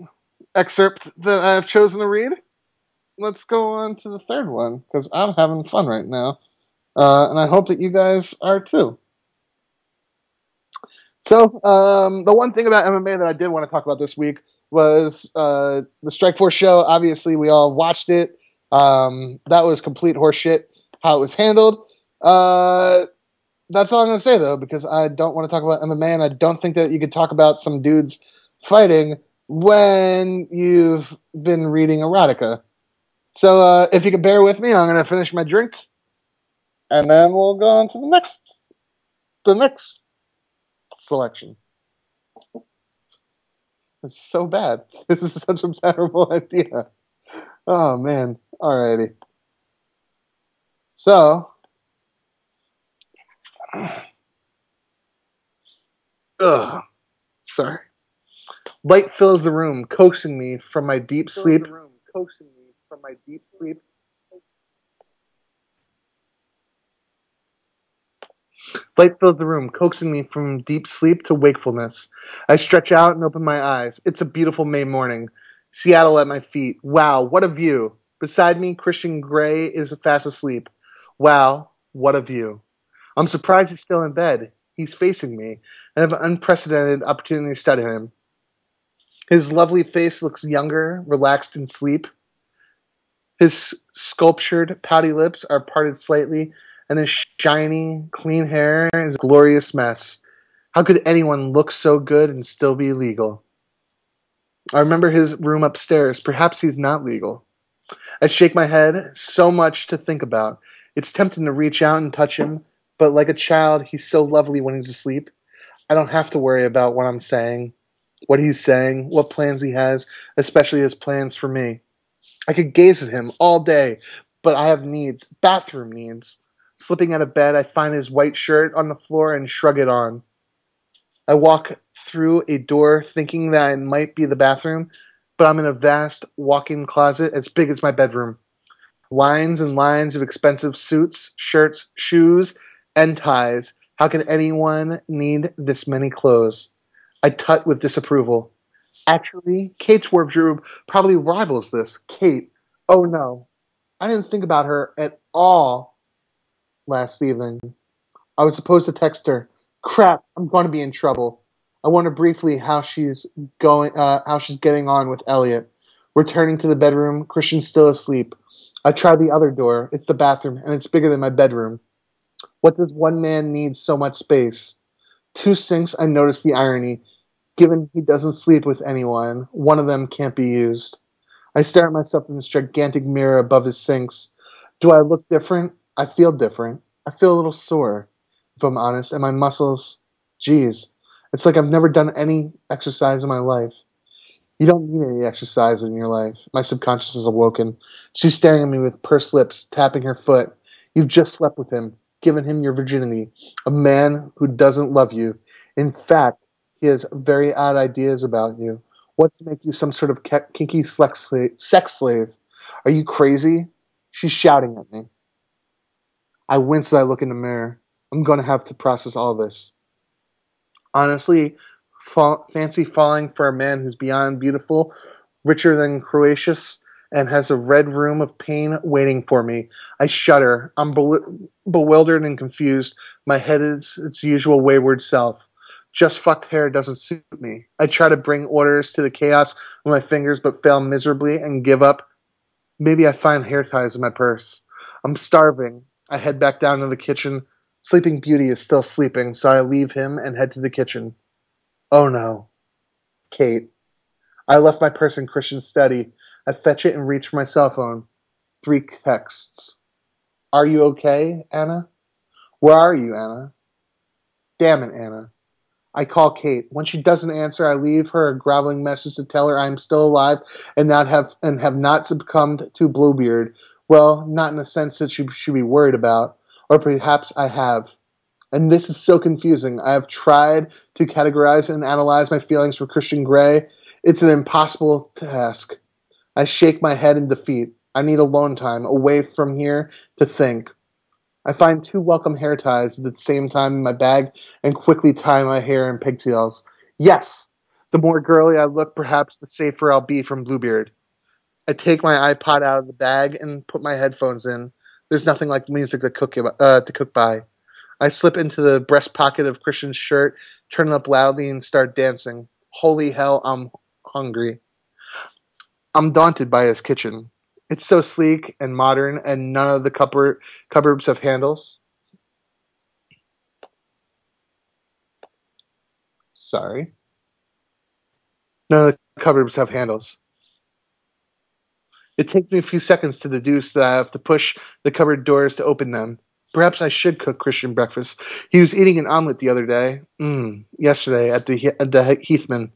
excerpt that I've chosen to read. Let's go on to the third one, because I'm having fun right now. And I hope that you guys are too. So, the one thing about MMA that I did want to talk about this week was the Strikeforce show. Obviously, we all watched it. That was complete horseshit, how it was handled. That's all I'm going to say, though, because I don't want to talk about MMA, and I don't think that you could talk about some dudes fighting when you've been reading erotica. So, if you could bear with me, I'm going to finish my drink, and then we'll go on to the next selection. It's so bad. This is such a terrible idea. Oh, man. Alrighty. So, sorry. Light fills the room, coaxing me from my deep sleep. Light fills the room, coaxing me from deep sleep to wakefulness. I stretch out and open my eyes. It's a beautiful May morning. Seattle at my feet. Wow, what a view. Beside me, Christian Gray is fast asleep. Wow, what a view. I'm surprised he's still in bed. He's facing me, and I have an unprecedented opportunity to study him. His lovely face looks younger, relaxed in sleep. His sculptured, pouty lips are parted slightly, and his shiny, clean hair is a glorious mess. How could anyone look so good and still be legal? I remember his room upstairs. Perhaps he's not legal. I shake my head. So much to think about. It's tempting to reach out and touch him, but like a child, he's so lovely when he's asleep. I don't have to worry about what I'm saying, what he's saying, what plans he has, especially his plans for me. I could gaze at him all day, but I have needs, bathroom needs. Slipping out of bed, I find his white shirt on the floor and shrug it on. I walk through a door thinking that it might be the bathroom, but I'm in a vast walk-in closet as big as my bedroom. Lines and lines of expensive suits, shirts, shoes, and ties. How can anyone need this many clothes? I tut with disapproval. Actually, Kate's wardrobe probably rivals this. Kate. Oh no. I didn't think about her at all last evening. I was supposed to text her. Crap, I'm going to be in trouble. I wonder briefly how she's getting on with Elliot. Returning to the bedroom, Christian's still asleep. I try the other door. It's the bathroom, and it's bigger than my bedroom. What does one man need so much space? 2 sinks, I notice the irony. Given he doesn't sleep with anyone, one of them can't be used. I stare at myself in this gigantic mirror above his sinks. Do I look different? I feel different. I feel a little sore, if I'm honest, and my muscles, geez, it's like I've never done any exercise in my life. You don't need any exercise in your life. My subconscious is awoken. She's staring at me with pursed lips, tapping her foot. You've just slept with him, given him your virginity. A man who doesn't love you. In fact, he has very odd ideas about you. Wants to make you some sort of kinky sex slave. Are you crazy? She's shouting at me. I wince as I look in the mirror. I'm going to have to process all this. Honestly, fancy falling for a man who's beyond beautiful, richer than Croesus, and has a red room of pain waiting for me. I shudder. I'm bewildered and confused. My head is its usual wayward self. Just fucked hair doesn't suit me. I try to bring orders to the chaos with my fingers, but fail miserably and give up. Maybe I find hair ties in my purse. I'm starving. I head back down to the kitchen. Sleeping Beauty is still sleeping, so I leave him and head to the kitchen. Oh no. Kate. I left my purse in Christian's study. I fetch it and reach for my cell phone. 3 texts. Are you okay, Anna? Where are you, Anna? Damn it, Anna. I call Kate. When she doesn't answer, I leave her a groveling message to tell her I'm still alive and have not succumbed to Bluebeard. Well, not in a sense that she should be worried about. Or perhaps I have. And this is so confusing. I have tried to categorize and analyze my feelings for Christian Grey. It's an impossible task. I shake my head in defeat. I need alone time, away from here, to think. I find 2 welcome hair ties at the same time in my bag and quickly tie my hair in pigtails. Yes! The more girly I look, perhaps the safer I'll be from Bluebeard. I take my iPod out of the bag and put my headphones in. There's nothing like music to cook by. I slip into the breast pocket of Christian's shirt, turn it up loudly, and start dancing. Holy hell, I'm hungry. I'm daunted by his kitchen. It's so sleek and modern, and none of the cupboards have handles. Sorry. None of the cupboards have handles. It takes me a few seconds to deduce that I have to push the cupboard doors to open them. Perhaps I should cook Christian breakfast. He was eating an omelet the other day. Yesterday at the Heathman.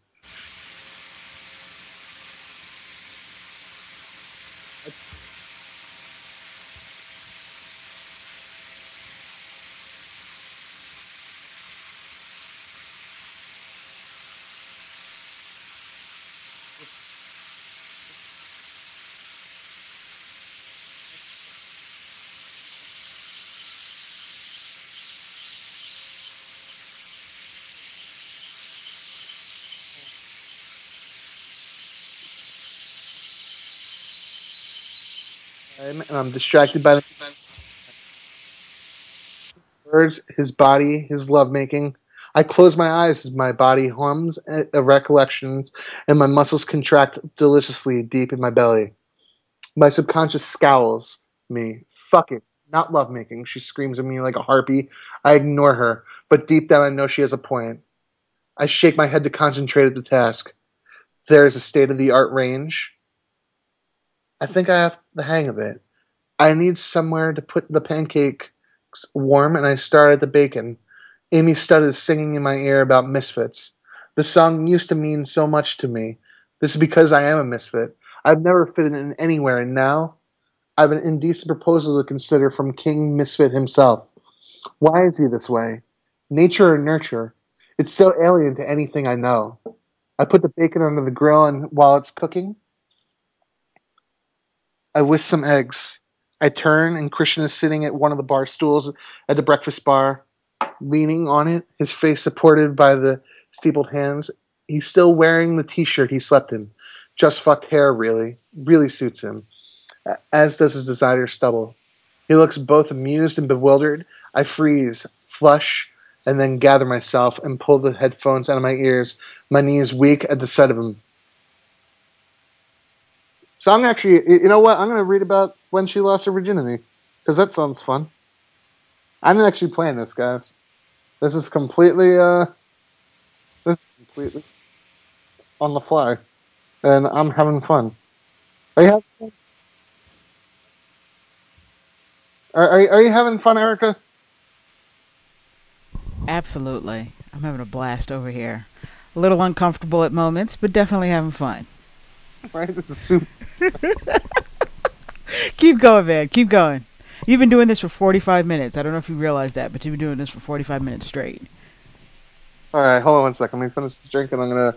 And I'm distracted by the words, his body, his lovemaking. I close my eyes as my body hums at recollections and my muscles contract deliciously deep in my belly. My subconscious scowls me. Fuck it. Not lovemaking. She screams at me like a harpy. I ignore her, but deep down I know she has a point. I shake my head to concentrate at the task. There is a state-of-the-art range. I think I have the hang of it. I need somewhere to put the pancakes warm, and I start at the bacon. Amy Studd is singing in my ear about misfits. The song used to mean so much to me. This is because I am a misfit. I've never fitted in anywhere, and now I have an indecent proposal to consider from King Misfit himself. Why is he this way? Nature or nurture? It's so alien to anything I know. I put the bacon under the grill, and while it's cooking, I whisk some eggs. I turn, and Christian is sitting at one of the bar stools at the breakfast bar, leaning on it, his face supported by the steepled hands. He's still wearing the t-shirt he slept in. Just fucked hair, really. Really suits him. As does his designer stubble. He looks both amused and bewildered. I freeze, flush, and then gather myself and pull the headphones out of my ears, my knees weak at the sight of him. So I'm actually, you know what? I'm going to read about when she lost her virginity, because that sounds fun. I'm actually playing this, guys. This is completely. on the fly, and I'm having fun. Are you having fun? Are you having fun, Erica? Absolutely. I'm having a blast over here. A little uncomfortable at moments, but definitely having fun. Right? This is super. Keep going, man. Keep going. You've been doing this for 45 minutes. I don't know if you realize that, but you've been doing this for 45 minutes straight. All right, hold on one second. Let me finish this drink, and I'm gonna.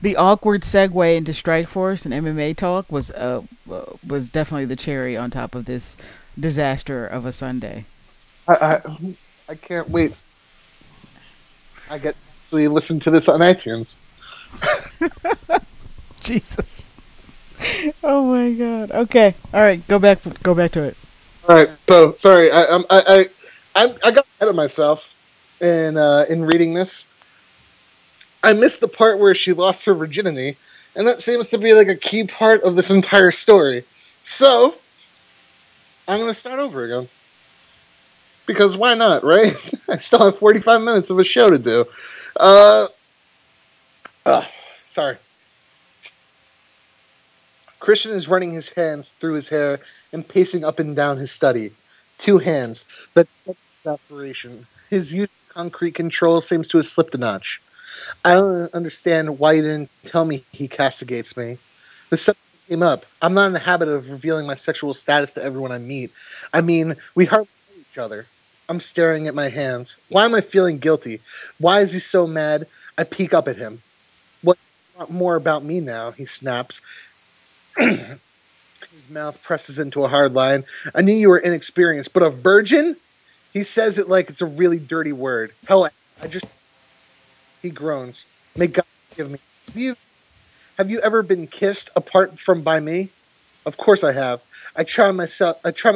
The awkward segue into Strikeforce and MMA talk was definitely the cherry on top of this disaster of a Sunday. I can't wait. I get to actually listen to this on iTunes. Jesus. Oh my God. Okay. All right. Go back to it. All right, so sorry, I got ahead of myself in reading this. I missed the part where she lost her virginity, and that seems to be like a key part of this entire story. So I'm gonna start over again because why not, right? I still have 45 minutes of a show to do. Uh, sorry. Christian is running his hands through his hair and pacing up and down his study. Two hands, but desperation. His use of concrete control seems to have slipped a notch. I don't understand why you didn't tell me he castigates me. The subject came up. I'm not in the habit of revealing my sexual status to everyone I meet. I mean, we hardly know each other. I'm staring at my hands. Why am I feeling guilty? Why is he so mad? I peek up at him. What do you want more about me now? He snaps. His mouth presses into a hard line. I knew you were inexperienced, but a virgin? He says it like it's a really dirty word. Hell, I just... He groans. May God forgive me. Have you ever been kissed apart from by me? Of course I have. I try my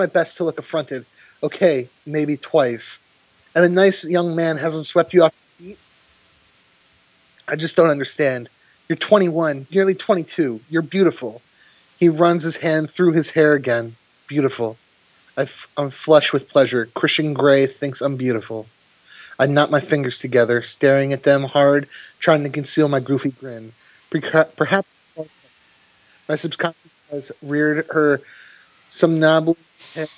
best to look affronted. Okay, maybe twice. And a nice young man hasn't swept you off your feet? I just don't understand. You're 21, nearly 22. You're beautiful. He runs his hand through his hair again. Beautiful. I'm flush with pleasure. Christian Grey thinks I'm beautiful. I knot my fingers together, staring at them hard, trying to conceal my goofy grin. Perhaps my subconscious has reared her somnambulous head.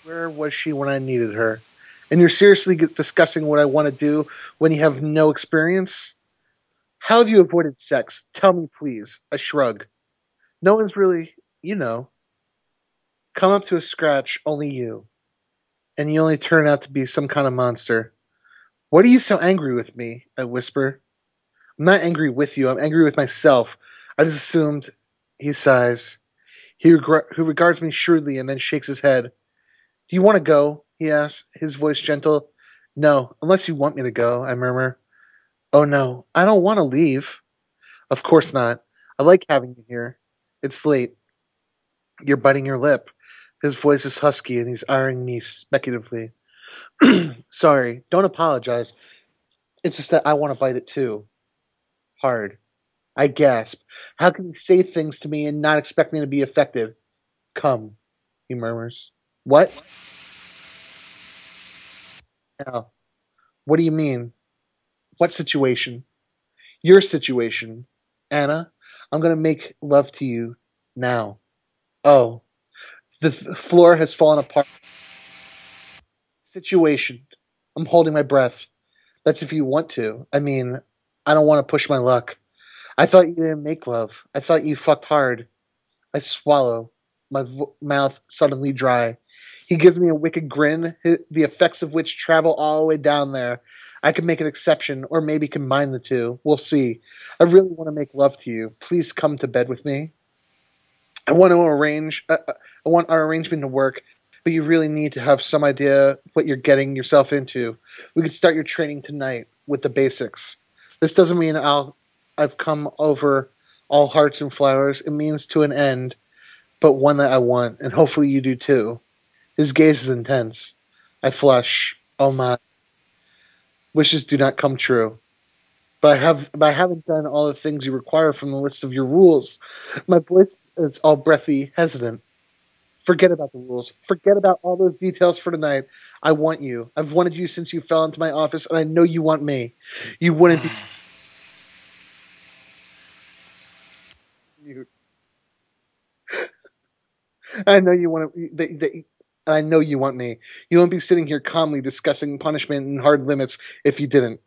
Where was she when I needed her? And you're seriously discussing what I want to do when you have no experience? How have you avoided sex? Tell me, please. I shrug. No one's really, come up to a scratch, only you. And you only turn out to be some kind of monster. What are you so angry with me? I whisper. I'm not angry with you. I'm angry with myself. I just assumed. He sighs. Who regards me shrewdly and then shakes his head. Do you want to go? He asks, his voice gentle. No, unless you want me to go, I murmur. Oh no, I don't want to leave. Of course not. I like having you here. It's late. You're biting your lip. His voice is husky and he's eyeing me speculatively. Sorry, don't apologize. It's just that I want to bite it too. Hard. I gasp. How can you say things to me and not expect me to be effective? Come, he murmurs. What? Now, what do you mean? What situation? Your situation. Anna, I'm going to make love to you now. Oh, the floor has fallen apart. Situation. I'm holding my breath. That's if you want to. I mean, I don't want to push my luck. I thought you didn't make love. I thought you fucked hard. I swallow, my mouth suddenly dry. He gives me a wicked grin, the effects of which travel all the way down there. I could make an exception, or maybe combine the two. We'll see. I really want to make love to you. Please come to bed with me. I want to arrange. I want our arrangement to work, but you really need to have some idea what you're getting yourself into. We could start your training tonight with the basics. This doesn't mean I've come over all hearts and flowers. It means to an end, but one that I want, and hopefully you do too. His gaze is intense. I flush. Oh my. Wishes do not come true. But I haven't done all the things you require from the list of your rules. My voice is all breathy, hesitant. Forget about the rules. Forget about all those details for tonight. I want you. I've wanted you since you fell into my office, and I know you want me. You wouldn't be... I know you want to. I know you want me. You won't be sitting here calmly discussing punishment and hard limits if you didn't.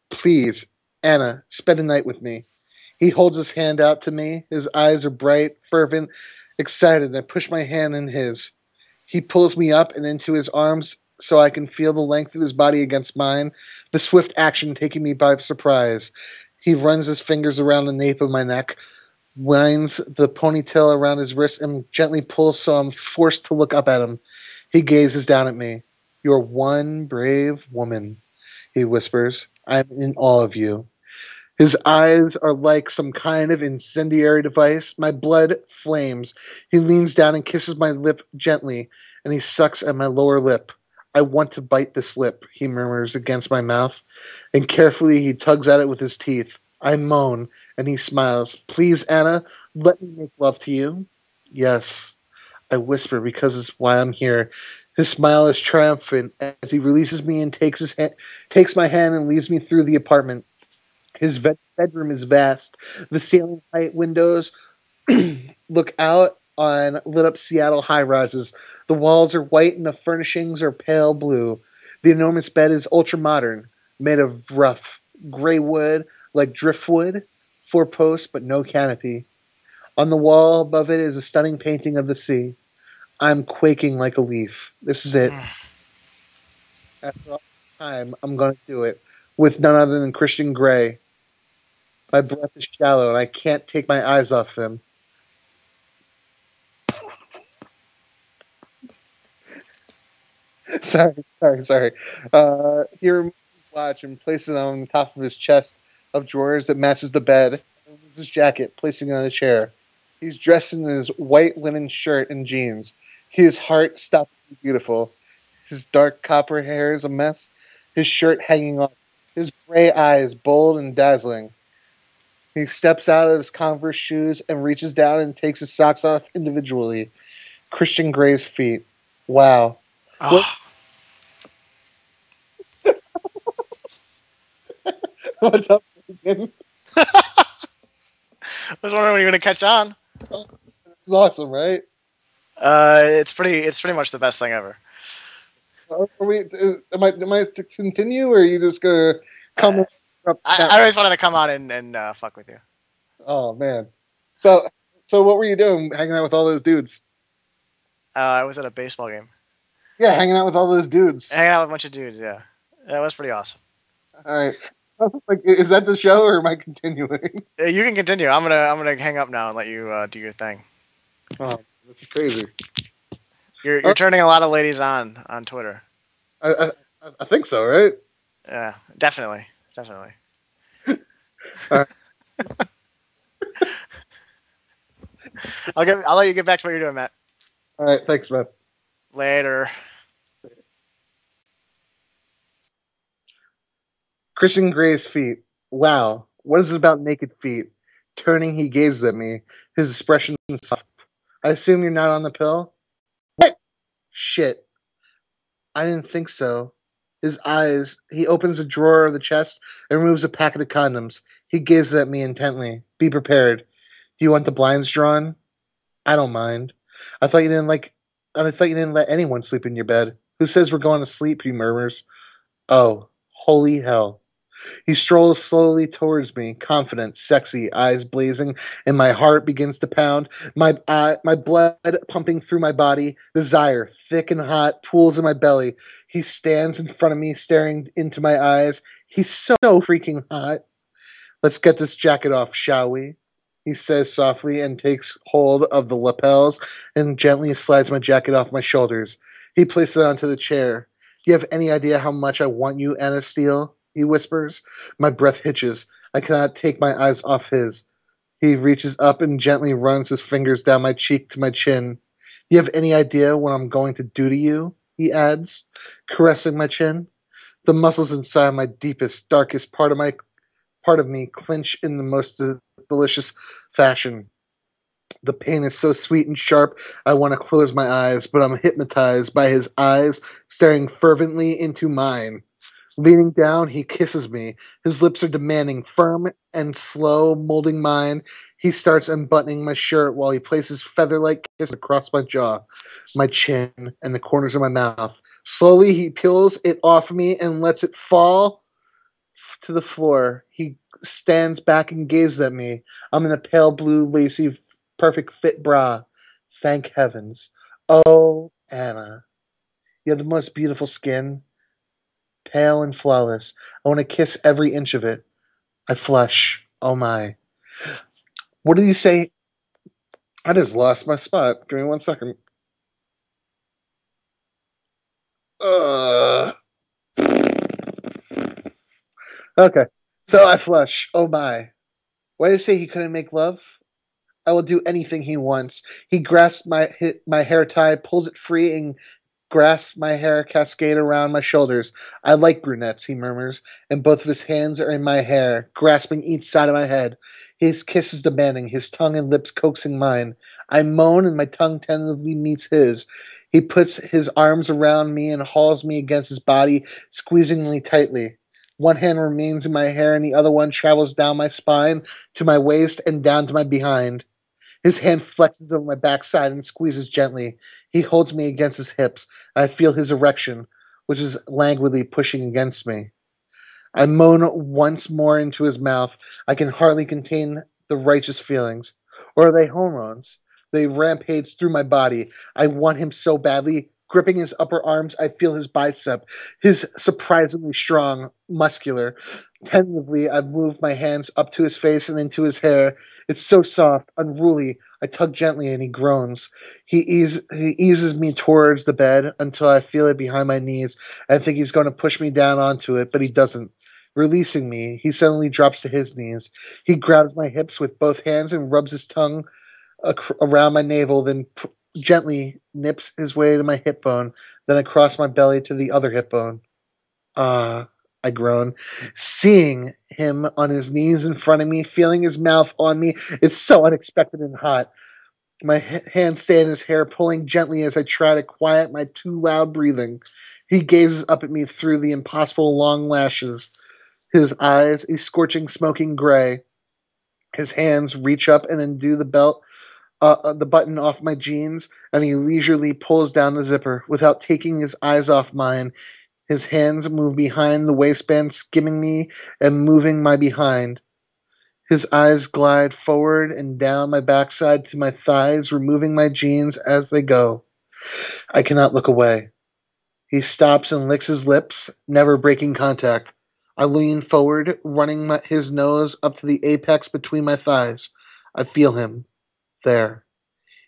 Please, Anna, spend a night with me. He holds his hand out to me. His eyes are bright, fervent, excited. I push my hand in his. He pulls me up and into his arms so I can feel the length of his body against mine, the swift action taking me by surprise. He runs his fingers around the nape of my neck, winds the ponytail around his wrist, and gently pulls so I'm forced to look up at him. He gazes down at me. "You're one brave woman," he whispers. "I'm in awe of you." His eyes are like some kind of incendiary device. My blood flames. He leans down and kisses my lip gently, and he sucks at my lower lip. "I want to bite this lip," he murmurs against my mouth, and carefully he tugs at it with his teeth. I moan, and he smiles. "Please, Anna, let me make love to you." "Yes," I whisper, because it's why I'm here. His smile is triumphant as he releases me and takes my hand and leads me through the apartment. His bedroom is vast. The ceiling height windows look out on lit up Seattle high rises. The walls are white and the furnishings are pale blue. The enormous bed is ultra modern, made of rough gray wood like driftwood, 4 posts but no canopy. On the wall above it is a stunning painting of the sea. I'm quaking like a leaf. This is it. After all this time, I'm going to do it with none other than Christian Grey. My breath is shallow, and I can't take my eyes off him. Sorry. He removes his watch and places it on the top of his chest of drawers that matches the bed. He removes his jacket, placing it on a chair. He's dressed in his white linen shirt and jeans. His heart stopped to be beautiful. His dark copper hair is a mess. His shirt hanging off. His gray eyes bold and dazzling. He steps out of his Converse shoes and reaches down and takes his socks off individually. Christian Grey's feet. Wow. Oh. What's up, Fagan? I was wondering when you were gonna catch on. This is awesome, right? It's pretty much the best thing ever. Am I to continue, or are you just gonna come? I always wanted to come on and fuck with you. Oh man. So what were you doing? Hanging out with all those dudes? I was at a baseball game. Yeah, hanging out with all those dudes. Hanging out with a bunch of dudes. Yeah, that was pretty awesome. All right. Like, is that the show, or am I continuing? You can continue. I'm gonna hang up now and let you do your thing. Oh, this is crazy. You're turning a lot of ladies on Twitter. I think so, right? Yeah, definitely. Right. I'll let you get back to what you're doing, Matt. All right, thanks, man. Later. Christian Grey's feet. Wow, what is it about naked feet? Turning, he gazes at me. His expression is soft. I assume you're not on the pill? What? Shit. I didn't think so. His eyes. He opens a drawer of the chest and removes a packet of condoms. He gazes at me intently. Be prepared. Do you want the blinds drawn? I don't mind. I thought you didn't let anyone sleep in your bed. Who says we're going to sleep? He murmurs. Oh, holy hell. He strolls slowly towards me, confident, sexy, eyes blazing, and my heart begins to pound. My blood pumping through my body. Desire, thick and hot, pools in my belly. He stands in front of me, staring into my eyes. He's so freaking hot. Let's get this jacket off, shall we? He says softly and takes hold of the lapels and gently slides my jacket off my shoulders. He places it onto the chair. Do you have any idea how much I want you, Anna Steele? He whispers. My breath hitches. I cannot take my eyes off his. He reaches up and gently runs his fingers down my cheek to my chin. Do you have any idea what I'm going to do to you? He adds, caressing my chin. The muscles inside my deepest, darkest part of me clench in the most delicious fashion. The pain is so sweet and sharp, I want to close my eyes, but I'm hypnotized by his eyes staring fervently into mine. Leaning down, he kisses me. His lips are demanding, firm and slow, molding mine. He starts unbuttoning my shirt while he places feather-like kisses across my jaw, my chin, and the corners of my mouth. Slowly, he peels it off me and lets it fall to the floor. He stands back and gazes at me. I'm in a pale blue, lacy, perfect fit bra. Thank heavens. Oh, Anna, you have the most beautiful skin, pale and flawless. I want to kiss every inch of it. I flush. Oh my. What did you say? I just lost my spot. Give me 1 second. Okay. So I flush. Oh my. Why did he say he couldn't make love? I will do anything he wants. He grasps my hair tie, pulls it free, and grasps my hair cascade around my shoulders. I like brunettes, he murmurs, and both of his hands are in my hair, grasping each side of my head. His kiss is demanding, his tongue and lips coaxing mine. I moan, and my tongue tentatively meets his. He puts his arms around me and hauls me against his body, squeezing me tightly. One hand remains in my hair, and the other one travels down my spine to my waist and down to my behind. His hand flexes over my backside and squeezes gently. He holds me against his hips. I feel his erection, which is languidly pushing against me. I moan once more into his mouth. I can hardly contain the righteous feelings. Or are they hormones? They rampage through my body. I want him so badly. Gripping his upper arms, I feel his bicep. His surprisingly strong, muscular. Tentatively, I move my hands up to his face and into his hair. It's so soft, unruly. I tug gently and he groans. He eases me towards the bed until I feel it behind my knees. I think he's going to push me down onto it, but he doesn't. Releasing me, he suddenly drops to his knees. He grabs my hips with both hands and rubs his tongue around my navel, then gently nips his way to my hip bone, then across my belly to the other hip bone. I groan. Seeing him on his knees in front of me, feeling his mouth on me, it's so unexpected and hot. My hands stay in his hair, pulling gently as I try to quiet my too loud breathing. He gazes up at me through the impossible long lashes. His eyes a scorching, smoking gray. His hands reach up and undo the button off my jeans, and he leisurely pulls down the zipper without taking his eyes off mine. His hands move behind the waistband, skimming me and moving my behind. His eyes glide forward and down my backside to my thighs, removing my jeans as they go. I cannot look away. He stops and licks his lips, never breaking contact. I lean forward, running his nose up to the apex between my thighs. I feel him. There.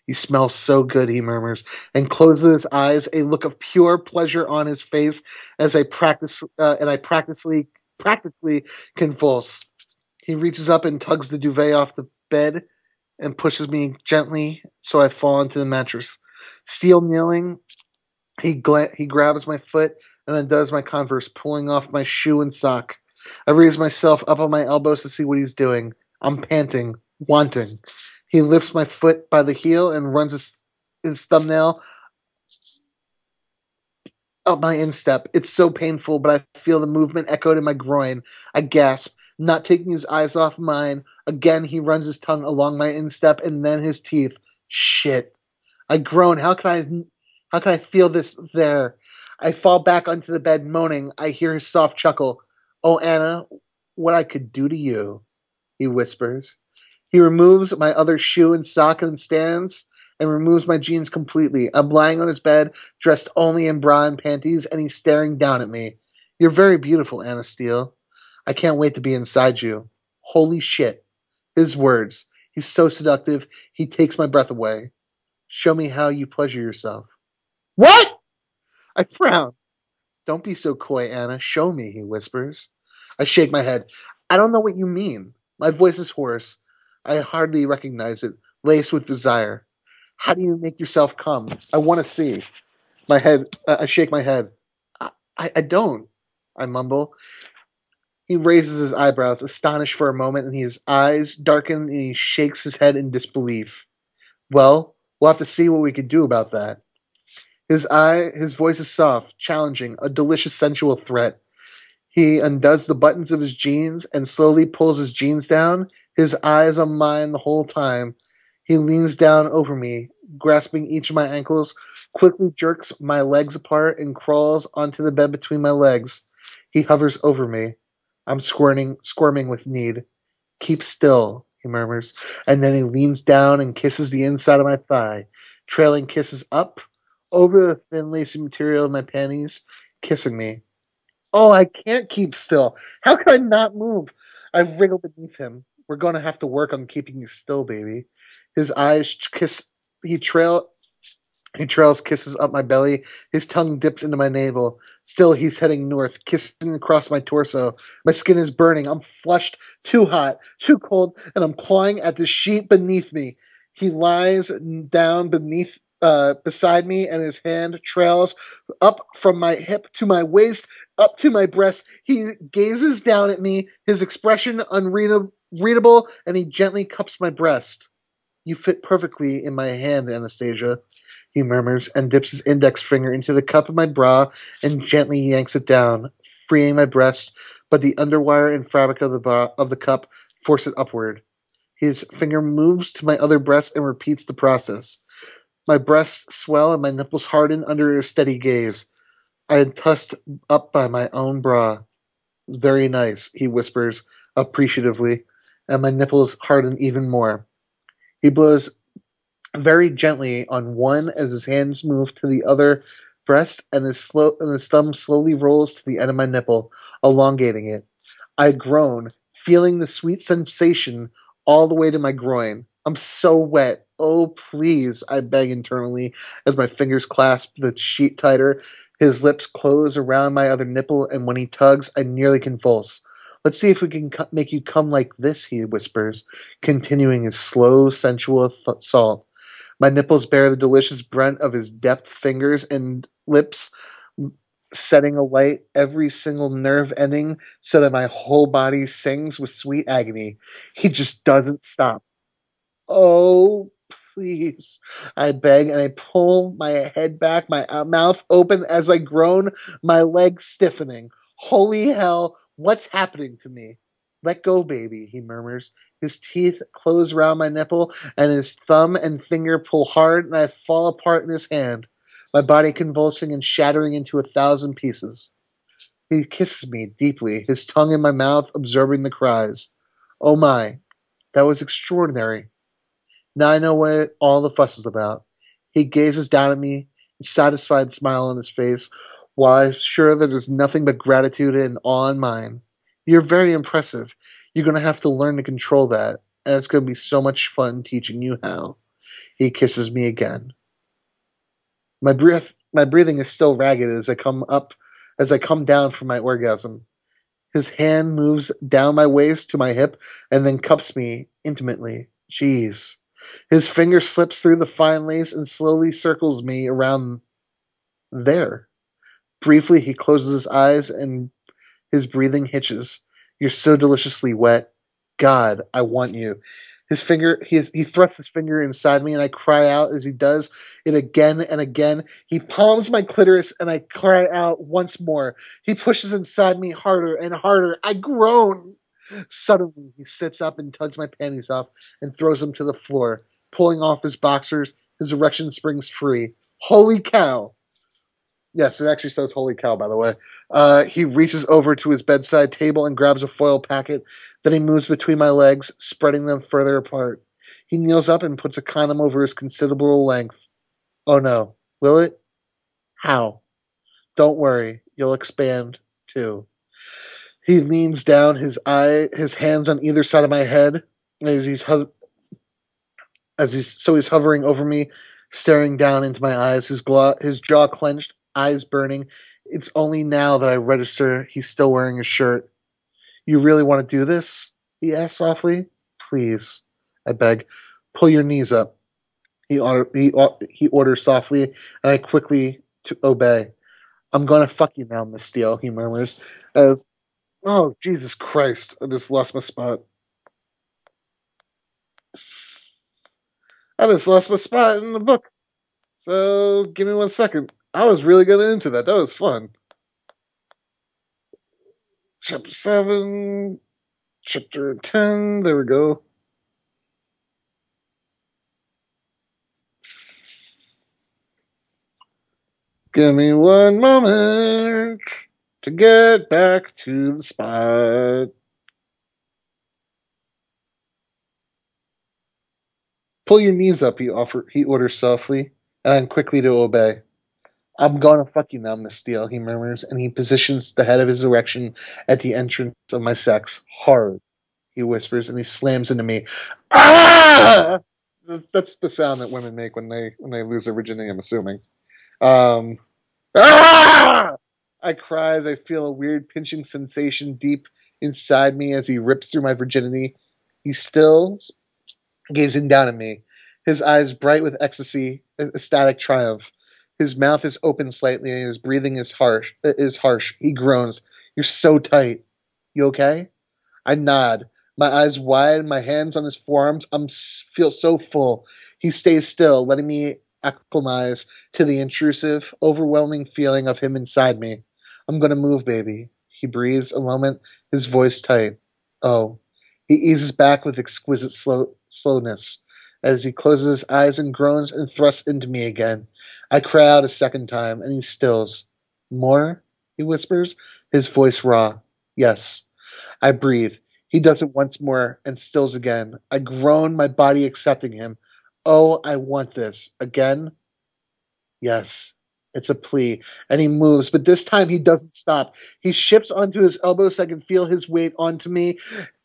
He smells so good, he murmurs, and closes his eyes, a look of pure pleasure on his face as I practically convulse. He reaches up and tugs the duvet off the bed and pushes me gently so I fall into the mattress. Still kneeling, he grabs my foot and undoes my Converse, pulling off my shoe and sock. I raise myself up on my elbows to see what he's doing. I'm panting, wanting. He lifts my foot by the heel and runs his thumbnail up my instep. It's so painful, but I feel the movement echoed in my groin. I gasp, not taking his eyes off mine. Again, he runs his tongue along my instep and then his teeth. Shit. I groan. How can I feel this there? I fall back onto the bed, moaning. I hear his soft chuckle. Oh, Anna, what I could do to you, he whispers. He removes my other shoe and sock and stands and removes my jeans completely. I'm lying on his bed, dressed only in bra and panties, and he's staring down at me. You're very beautiful, Anna Steele. I can't wait to be inside you. Holy shit. His words. He's so seductive, he takes my breath away. Show me how you pleasure yourself. What? I frown. Don't be so coy, Anna. Show me, he whispers. I shake my head. I don't know what you mean. My voice is hoarse. I hardly recognize it, laced with desire. How do you make yourself come? I want to see. I shake my head. I don't, I mumble. He raises his eyebrows, astonished for a moment, and his eyes darken, and he shakes his head in disbelief. Well, we'll have to see what we can do about that. His voice is soft, challenging, a delicious sensual threat. He undoes the buttons of his jeans and slowly pulls his jeans down, his eyes on mine the whole time. He leans down over me, grasping each of my ankles, quickly jerks my legs apart, and crawls onto the bed between my legs. He hovers over me. I'm squirming with need. Keep still, he murmurs, and then he leans down and kisses the inside of my thigh, trailing kisses up, over the thin lacy material of my panties, kissing me. Oh, I can't keep still. How can I not move? I wriggle beneath him. We're going to have to work on keeping you still, baby. His eyes kiss. He trails kisses up my belly. His tongue dips into my navel. Still, he's heading north, kissing across my torso. My skin is burning. I'm flushed, too hot, too cold, and I'm clawing at the sheet beneath me. He lies down beside me, and his hand trails up from my hip to my waist, up to my breast. He gazes down at me, his expression unreadable, and he gently cups my breast. You fit perfectly in my hand, Anastasia, he murmurs, and dips his index finger into the cup of my bra and gently yanks it down, freeing my breast, but the underwire and fabric of the cup force it upward. His finger moves to my other breast and repeats the process. My breasts swell and my nipples harden under his steady gaze. I am tussed up by my own bra. Very nice, he whispers appreciatively, and my nipples harden even more. He blows very gently on one as his hands move to the other breast, and his thumb slowly rolls to the end of my nipple, elongating it. I groan, feeling the sweet sensation all the way to my groin. I'm so wet. Oh, please, I beg internally as my fingers clasp the sheet tighter. His lips close around my other nipple, and when he tugs, I nearly convulse. Let's see if we can make you come like this, he whispers, continuing his slow, sensual assault. My nipples bear the delicious brunt of his deft fingers and lips, setting alight every single nerve ending so that my whole body sings with sweet agony. He just doesn't stop. Oh, please, I beg, and I pull my head back, my mouth open as I groan, my legs stiffening. Holy hell, what's happening to me? Let go, baby, he murmurs. His teeth close around my nipple, and his thumb and finger pull hard, and I fall apart in his hand, my body convulsing and shattering into 1,000 pieces. He kisses me deeply, his tongue in my mouth, absorbing the cries. Oh my, that was extraordinary. Now I know what all the fuss is about. He gazes down at me, a satisfied smile on his face, while I'm sure that there's nothing but gratitude and awe in mine. You're very impressive. You're going to have to learn to control that, and it's going to be so much fun teaching you how. He kisses me again. My breathing is still ragged as I come down from my orgasm. His hand moves down my waist to my hip and then cups me intimately. Jeez. His finger slips through the fine lace and slowly circles me around there. Briefly, he closes his eyes and his breathing hitches. You're so deliciously wet. God, I want you. He thrusts his finger inside me, and I cry out as he does it again and again. He palms my clitoris, and I cry out once more. He pushes inside me harder and harder. I groan. Suddenly, he sits up and tugs my panties off and throws them to the floor. Pulling off his boxers, his erection springs free. Holy cow! Yes, it actually says holy cow, by the way. He reaches over to his bedside table and grabs a foil packet. Then he moves between my legs, spreading them further apart. He kneels up and puts a condom over his considerable length. Oh no. Will it? How? Don't worry. You'll expand, too. He leans down, his hands on either side of my head, he's hovering over me, staring down into my eyes, his jaw clenched, eyes burning. It's only now that I register he's still wearing a shirt. You really want to do this? He asks softly. Please, I beg. Pull your knees up. He orders softly, and I quickly obey. I'm gonna fuck you now, Miss Steele, he murmurs. Oh, Jesus Christ, I just lost my spot. I just lost my spot in the book. So, give me 1 second. I was really getting into that. That was fun. Chapter 7, Chapter 10, there we go. Give me one moment to get back to the spot. Pull your knees up, he orders softly, and I'm quickly to obey. I'm gonna fuck you now, Miss Steele, he murmurs, and he positions the head of his erection at the entrance of my sex. Hard, he whispers, and he slams into me. Ah! That's the sound that women make when they lose their virginity, I'm assuming. Ah! I cry as I feel a weird pinching sensation deep inside me as he rips through my virginity. He stills, gazing down at me, his eyes bright with ecstasy, ecstatic triumph. His mouth is open slightly and his breathing is harsh. He groans. You're so tight. You okay? I nod, my eyes wide, my hands on his forearms. Feel so full. He stays still, letting me acclimatize to the intrusive, overwhelming feeling of him inside me. I'm gonna move, baby. He breathes a moment, his voice tight. Oh. He eases back with exquisite slowness as he closes his eyes and groans and thrusts into me again. I cry out a second time, and he stills. More? He whispers, his voice raw. Yes. I breathe. He does it once more and stills again. I groan, my body accepting him. Oh, I want this. Again? Yes. It's a plea, and he moves, but this time he doesn't stop. He shifts onto his elbows so I can feel his weight onto me,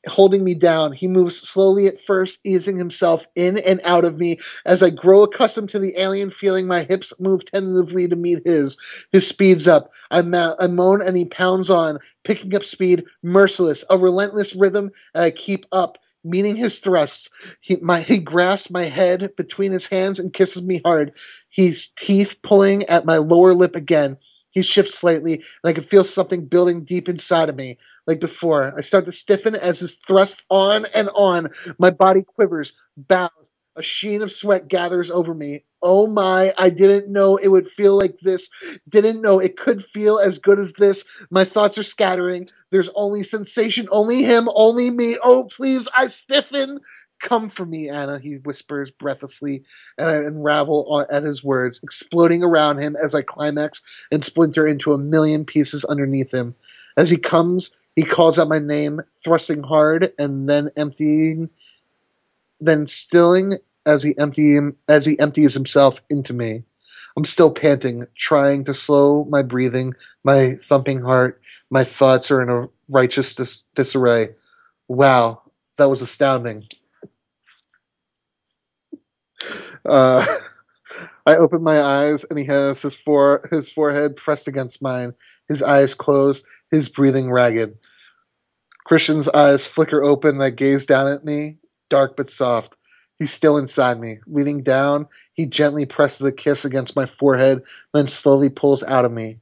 holding me down. He moves slowly at first, easing himself in and out of me as I grow accustomed to the alien feeling. My hips move tentatively to meet his. His speeds up. I moan, and he pounds on, picking up speed, merciless, a relentless rhythm, and I keep up, meeting his thrusts. He grasps my head between his hands and kisses me hard. His teeth pulling at my lower lip again. He shifts slightly, and I can feel something building deep inside of me. Like before, I start to stiffen as his thrusts on and on. My body quivers, bows. A sheen of sweat gathers over me. Oh my, I didn't know it would feel like this. Didn't know it could feel as good as this. My thoughts are scattering. There's only sensation, only him, only me. Oh, please, I stiffen. Come for me, Anna, he whispers breathlessly, and I unravel at his words, exploding around him as I climax and splinter into a million pieces underneath him. As he comes, he calls out my name, thrusting hard, and then emptying, then stilling as he empties himself into me. I'm still panting, trying to slow my breathing, my thumping heart. My thoughts are in a righteous disarray. Wow, that was astounding. I open my eyes, and he has his forehead pressed against mine, his eyes closed, his breathing ragged. Christian's eyes flicker open, and I gaze down at me, dark but soft. He's still inside me. Leaning down, he gently presses a kiss against my forehead, then slowly pulls out of me.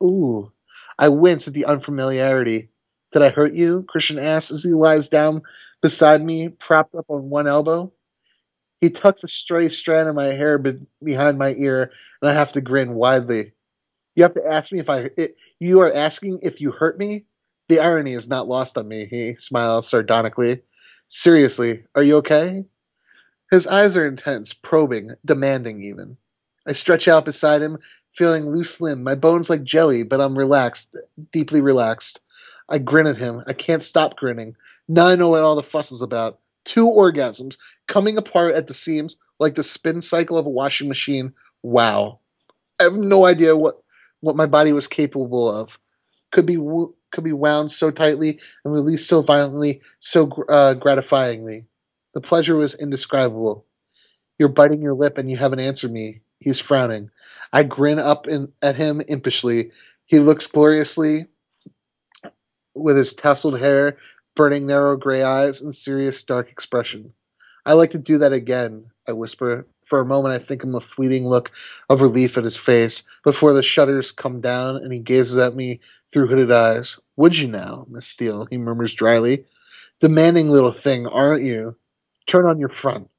Ooh. I wince at the unfamiliarity. Did I hurt you? Christian asks as he lies down beside me, propped up on one elbow. He tucks a stray strand of my hair behind my ear, and I have to grin widely. You have to ask me you are asking if you hurt me? The irony is not lost on me, he smiles sardonically. Seriously, are you okay? His eyes are intense, probing, demanding even. I stretch out beside him, feeling loose limb, my bones like jelly, but I'm relaxed, deeply relaxed. I grin at him. I can't stop grinning. Now I know what all the fuss is about. 2 orgasms, coming apart at the seams like the spin cycle of a washing machine. Wow. I have no idea what my body was capable of. Could be wound so tightly and released so violently, so gratifyingly. The pleasure was indescribable. You're biting your lip and you haven't answered me. He's frowning. I grin up at him impishly. He looks gloriously with his tousled hair, burning narrow gray eyes, and serious dark expression. I like to do that again, I whisper. For a moment I think him a fleeting look of relief at his face, before the shutters come down and he gazes at me through hooded eyes. Would you now, Miss Steele? He murmurs dryly. Demanding little thing, aren't you? Turn on your front.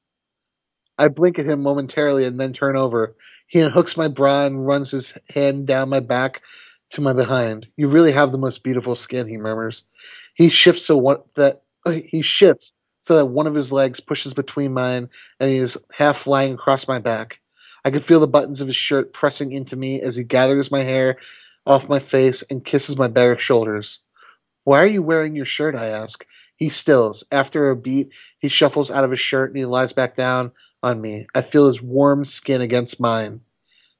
I blink at him momentarily and then turn over. He unhooks my bra and runs his hand down my back to my behind. You really have the most beautiful skin, he murmurs. He shifts so that one of his legs pushes between mine, and he is half lying across my back. I can feel the buttons of his shirt pressing into me as he gathers my hair off my face and kisses my bare shoulders. Why are you wearing your shirt? I ask. He stills. After a beat, he shuffles out of his shirt and he lies back down on me. I feel his warm skin against mine.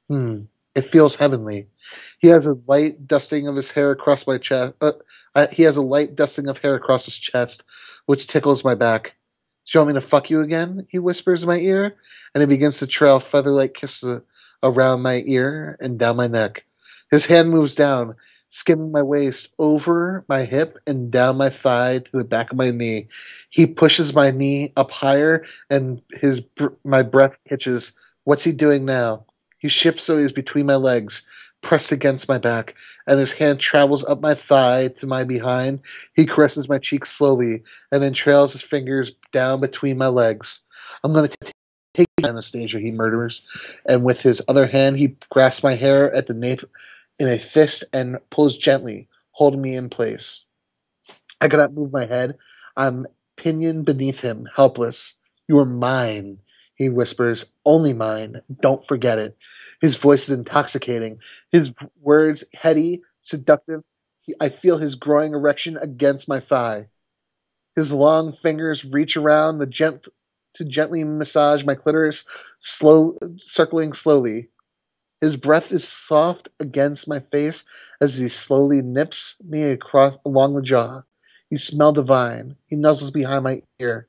It feels heavenly. He has a light dusting of his hair across my chest. He has a light dusting of hair across his chest, which tickles my back. Do you want me to fuck you again? He whispers in my ear, and he begins to trail feather-like kisses around my ear and down my neck. His hand moves down, skimming my waist over my hip and down my thigh to the back of my knee. He pushes my knee up higher, and my breath hitches. What's he doing now? He shifts so he's between my legs, pressed against my back, and his hand travels up my thigh to my behind. He caresses my cheek slowly, and then trails his fingers down between my legs. I'm going to take you, Anastasia, he murmurs, and with his other hand he grasps my hair at the nape in a fist and pulls gently, holding me in place. I cannot move my head. I'm pinioned beneath him, helpless. You are mine, he whispers. Only mine. Don't forget it. His voice is intoxicating. His words heady, seductive. I feel his growing erection against my thigh. His long fingers reach around to gently massage my clitoris, circling slowly. His breath is soft against my face as he slowly nips me along the jaw. You smell divine. He nuzzles behind my ear.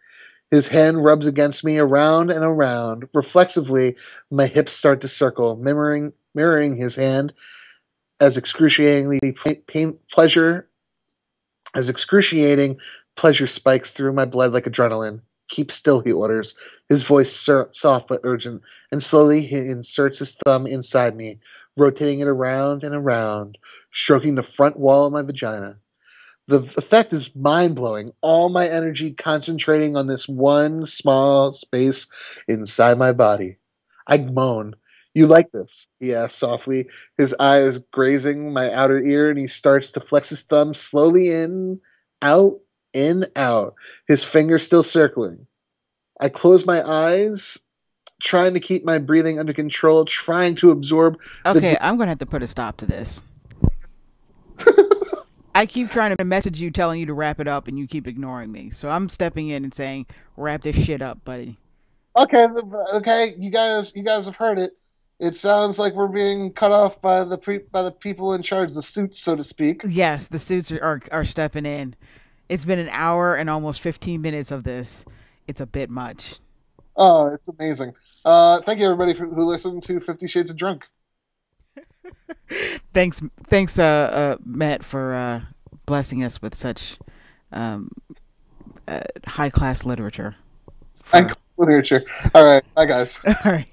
His hand rubs against me around and around. Reflexively, my hips start to circle, mirroring his hand as excruciating pleasure spikes through my blood like adrenaline. Keep still, he orders, his voice soft but urgent, and slowly he inserts his thumb inside me, rotating it around and around, stroking the front wall of my vagina. The effect is mind-blowing, all my energy concentrating on this one small space inside my body. I moan. You like this? He asks softly, his eyes grazing my outer ear, and he starts to flex his thumb slowly in, out, his fingers still circling. I close my eyes, trying to keep my breathing under control, trying to absorb... Okay, I'm going to have to put a stop to this. I keep trying to message you, telling you to wrap it up, and you keep ignoring me. So I'm stepping in and saying, wrap this shit up, buddy. Okay, you guys have heard it. It sounds like we're being cut off by the people in charge, the suits, so to speak. Yes, the suits are stepping in. It's been an hour and almost 15 minutes of this. It's a bit much. Oh, it's amazing. Thank you, everybody, who listened to 50 Shades of Drunk. Thanks, Matt, for blessing us with such high-class literature. High-class literature. All right, bye, guys. All right.